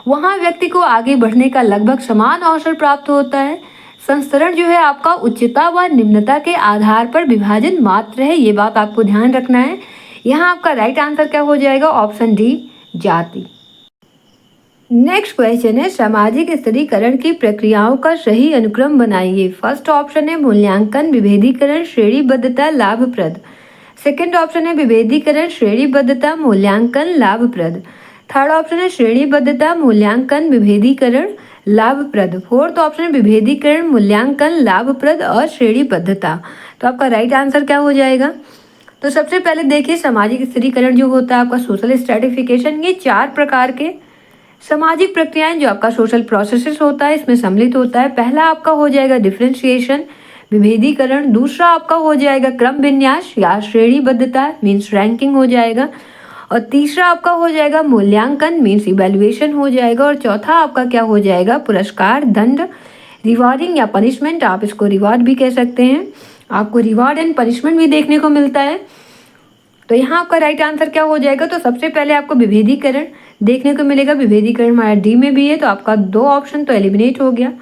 वहाँ व्यक्ति को आगे बढ़ने का लगभग समान अवसर प्राप्त होता है। संस्तरण जो है आपका उच्चता व निम्नता के आधार पर विभाजन मात्र है, ये बात आपको ध्यान रखना है। यहाँ आपका राइट आंसर क्या हो जाएगा? ऑप्शन डी, जाति। नेक्स्ट क्वेश्चन है, सामाजिक स्तरीकरण की प्रक्रियाओं का सही अनुक्रम बनाइए। फर्स्ट ऑप्शन है मूल्यांकन, विभेदीकरण, श्रेणीबद्धता, लाभप्रद। सेकंड ऑप्शन है विभेदीकरण, श्रेणीबद्धता, मूल्यांकन, लाभप्रद। थर्ड ऑप्शन है श्रेणीबद्धता, मूल्यांकन, विभेदीकरण, लाभप्रद। फोर्थ ऑप्शन है विभेदीकरण, मूल्यांकन, लाभप्रद और श्रेणीबद्धता। तो आपका राइट आंसर क्या हो जाएगा? तो सबसे पहले देखिए, सामाजिक स्थिरीकरण जो होता है आपका सोशल स्ट्रेटिफिकेशन, ये 4 प्रकार के सामाजिक प्रक्रियाएं जो आपका सोशल प्रोसेसेस होता है इसमें सम्मिलित होता है। पहला आपका हो जाएगा डिफरेंशिएशन, विभेदीकरण। दूसरा आपका हो जाएगा क्रम विन्यास या श्रेणीबद्धता, मीन्स रैंकिंग हो जाएगा। और तीसरा आपका हो जाएगा मूल्यांकन, मीन्स इवैल्यूएशन हो जाएगा। और चौथा आपका क्या हो जाएगा? पुरस्कार, दंड, रिवॉर्डिंग या पनिशमेंट, आप इसको रिवॉर्ड भी कह सकते हैं। आपको रिवॉर्ड एंड पनिशमेंट भी देखने को मिलता है। तो यहाँ आपका राइट आंसर क्या हो जाएगा? तो सबसे पहले आपको विभेदीकरण देखने को मिलेगा। विभेदीकरण हमारा डी में भी है, तो आपका 2 ऑप्शन तो एलिमिनेट हो गया।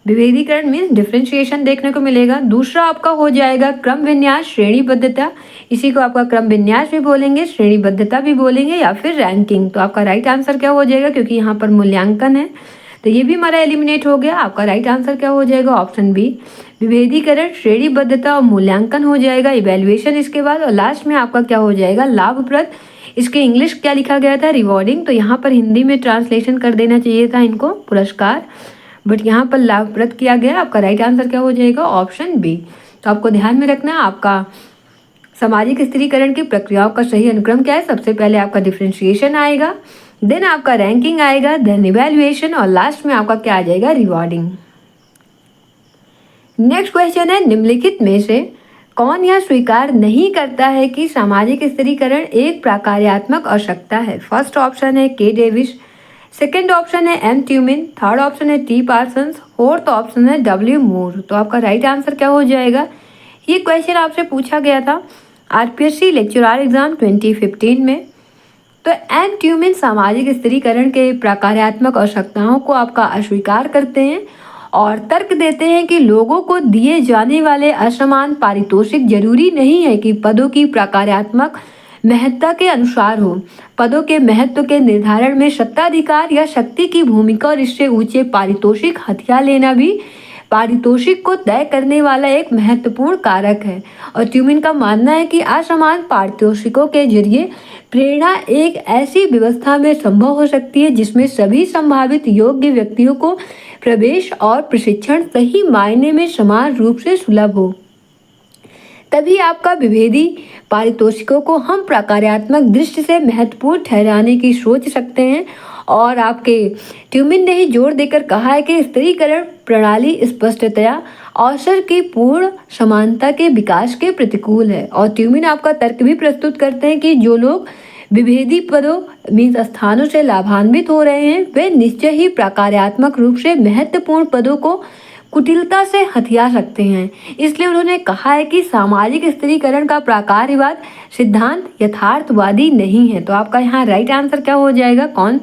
विभेदीकरण मीन्स डिफरेंशिएशन देखने को मिलेगा। दूसरा आपका हो जाएगा क्रम विन्यास, श्रेणीबद्धता, इसी को आपका क्रम विन्यास भी बोलेंगे, श्रेणीबद्धता भी बोलेंगे, या फिर रैंकिंग। तो आपका राइट आंसर क्या हो जाएगा? क्योंकि यहाँ पर मूल्यांकन है तो ये भी हमारा एलिमिनेट हो गया। आपका राइट आंसर क्या हो जाएगा? ऑप्शन बी, विभेदीकरण, श्रेणीबद्धता और मूल्यांकन हो जाएगा, इवैल्यूएशन इसके बाद। और लास्ट में आपका क्या हो जाएगा? लाभप्रद। इसके इंग्लिश क्या लिखा गया था? रिवॉर्डिंग। तो यहाँ पर हिंदी में ट्रांसलेशन कर देना चाहिए था इनको पुरस्कार, बट यहाँ पर लाभप्रद किया गया। आपका राइट आंसर क्या हो जाएगा? Option B. तो आपको ध्यान में रखना है आपका सामाजिक स्थिरीकरण की प्रक्रियाओं का सही अनुक्रम क्या है। सबसे पहले आपका डिफरेंशिएशन आएगा, देन आपका रैंकिंग आएगा, देन इवैल्यूएशन और लास्ट में आपका क्या आ जाएगा? रिवॉर्डिंग। नेक्स्ट क्वेश्चन है, निम्नलिखित में से कौन यह स्वीकार नहीं करता है कि सामाजिक स्थिरीकरण एक प्रकार्यात्मक आवश्यकता है? फर्स्ट ऑप्शन है के डेविस, सेकेंड ऑप्शन है एम ट्यूमिन, थर्ड ऑप्शन है टी पार्सन्स, फोर्थ ऑप्शन है डब्ल्यू मूर। तो आपका राइट आंसर क्या हो जाएगा? ये क्वेश्चन आपसे पूछा गया था आरपीएससी लेक्चरर एग्जाम 2015 में। तो एम ट्यूमिन सामाजिक स्थिरीकरण के प्रकार्यात्मक आवश्यकताओं को आपका अस्वीकार करते हैं और तर्क देते हैं कि लोगों को दिए जाने वाले असमान पारितोषिक जरूरी नहीं है कि पदों की प्रकार्यात्मक महत्ता के अनुसार हो। पदों के महत्व के निर्धारण में सत्ताधिकार या शक्ति की भूमिका और इससे ऊंचे पारितोषिक हथियार लेना भी पारितोषिक को तय करने वाला एक महत्वपूर्ण कारक है। और ट्यूमिन का मानना है कि असमान पारितोषिकों के जरिए प्रेरणा एक ऐसी व्यवस्था में संभव हो सकती है जिसमें सभी संभावित योग्य व्यक्तियों को प्रवेश और प्रशिक्षण सही मायने में समान रूप से सुलभ हो। तभी आपका विभेदी पारितोषिकों को हम प्रकार्यात्मक दृष्टि से महत्वपूर्ण ठहराने की सोच सकते हैं। और आपके ट्यूमिन ने ही जोर देकर कहा है कि स्थिरीकरण प्रणाली स्पष्टतया अवसर की पूर्ण समानता के विकास के प्रतिकूल है। और ट्यूमिन आपका तर्क भी प्रस्तुत करते हैं कि जो लोग विभेदी पदों मीन्स स्थानों से लाभान्वित हो रहे हैं वे निश्चय ही प्रकार्यात्मक रूप से महत्वपूर्ण पदों को कुटिलता से हथिया सकते हैं। इसलिए उन्होंने कहा है कि सामाजिक स्थिरीकरण का प्रकार्यवाद सिद्धांत यथार्थवादी नहीं है। तो आपका यहाँ राइट आंसर क्या हो जाएगा? कौन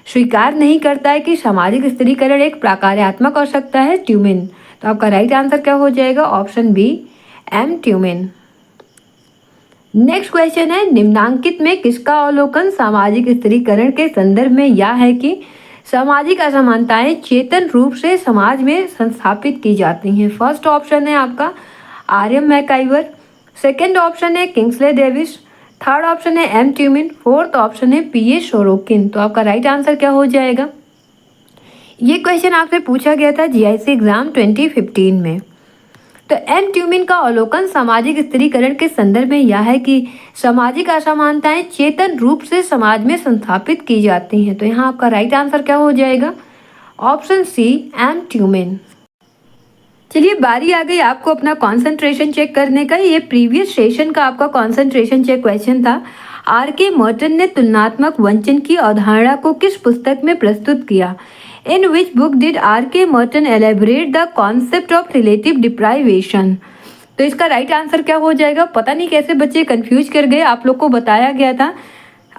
स्वीकार नहीं करता है कि सामाजिक स्थिरीकरण एक प्रकार्यात्मक आवश्यकता है? ट्यूमिन। तो आपका राइट आंसर क्या हो जाएगा? Option B, M Tumin. Next question है, निम्नांकित में किसका अवलोकन सामाजिक स्त्रीकरण के संदर्भ में यह है कि सामाजिक असमानताएं चेतन रूप से समाज में संस्थापित की जाती हैं? फर्स्ट ऑप्शन है आपका आर.एम. मैकाइवर, सेकेंड ऑप्शन है किंग्सले डेविस, थर्ड ऑप्शन है एम ट्यूमिन, फोर्थ ऑप्शन है पी.ए. सोरोकिन। तो आपका राइट आंसर क्या हो जाएगा? ये क्वेश्चन आपसे पूछा गया था जीआईसी एग्जाम 2015 में। तो एम ट्यूमिन का अवलोकन सामाजिक स्त्रीकरण के संदर्भ में यह है कि सामाजिक असमानताएं चेतन रूप से समाज में संस्थापित की जाती हैं। तो यहाँ आपका राइट आंसर क्या हो जाएगा? Option C, M Tumin. चलिए बारी आ गई आपको अपना कंसंट्रेशन चेक करने का। ये प्रीवियस सेशन का आपका कंसंट्रेशन चेक क्वेश्चन था। आर.के. मर्टन ने तुलनात्मक वंचन की अवधारणा को किस पुस्तक में प्रस्तुत किया? In which book did R.K. Merton elaborate the concept of relative deprivation? तो इसका राइट आंसर क्या हो जाएगा? पता नहीं कैसे बच्चे कंफ्यूज कर गए, आप लोग को बताया गया था।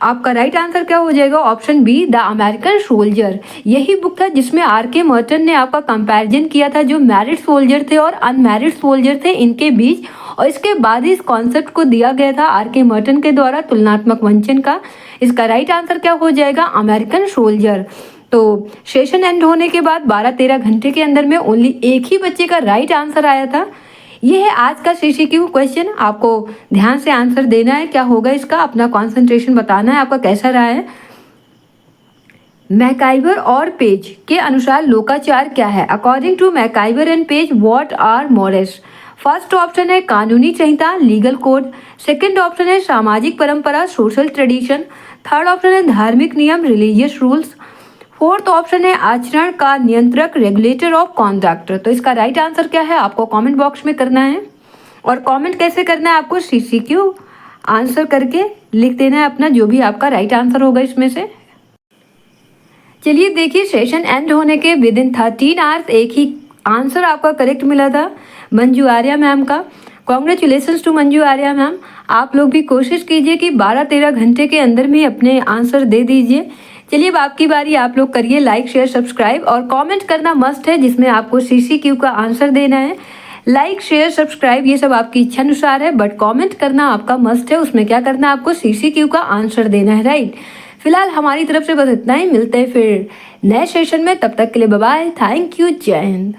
आपका राइट आंसर क्या हो जाएगा? Option B, the American soldier. यही बुक था जिसमें R.K. मर्टन ने आपका कंपैरिजन किया था जो मैरिड सोल्जर थे और अनमैरिड सोल्जर थे इनके बीच, और इसके बाद ही इस कॉन्सेप्ट को दिया गया था R.K. मर्टन के द्वारा तुलनात्मक वंचन का। इसका राइट आंसर क्या हो जाएगा? American soldier. तो सेशन एंड होने के बाद 12-13 घंटे के अंदर में ओनली एक ही बच्चे का राइट आंसर आया था। ये है आज का सीसीक्यू क्वेश्चन, आपको ध्यान से आंसर देना है। क्या होगा इसका? अपना कंसंट्रेशन बताना है आपका कैसा रहा है। मैकाइवर और पेज के अनुसार लोकाचार क्या है? According to MacIver and Page, what are morals? First option है कानूनी संहिता, लीगल कोड। सेकंड ऑप्शन है सामाजिक परंपरा, सोशल ट्रेडिशन। थर्ड ऑप्शन है धार्मिक नियम, रिलीजियस रूल्स। फोर्थ ऑप्शन है आचरण का नियंत्रक, रेगुलेटर ऑफ कॉन्डक्ट। तो इसका राइट आंसर क्या है आपको कमेंट बॉक्स में करना है। और कमेंट कैसे करना है आपको? सीसीक्यू आंसर करके लिख देना है अपना जो भी आपका राइट आंसर होगा इसमें से। चलिए देखिए, सेशन एंड होने के विद इन 13 आवर्स एक ही आंसर आपका करेक्ट मिला था मंजू आर्या मैम का। Congratulations to Manju Arya ma'am. आप लोग भी कोशिश कीजिए कि 12-13 घंटे के अंदर में अपने आंसर दे दीजिए। चलिए अब आपकी बारी, आप लोग करिए लाइक, शेयर, सब्सक्राइब और कमेंट करना मस्ट है जिसमें आपको सीसीक्यू का आंसर देना है। लाइक, शेयर, सब्सक्राइब ये सब आपकी इच्छा अनुसार है, बट कमेंट करना आपका मस्ट है। उसमें क्या करना है? आपको सीसीक्यू का आंसर देना है, राइट। फिलहाल हमारी तरफ से बस इतना ही, मिलते हैं फिर नए सेशन में। तब तक के लिए बाय बाय, थैंक यू, जय हिंद।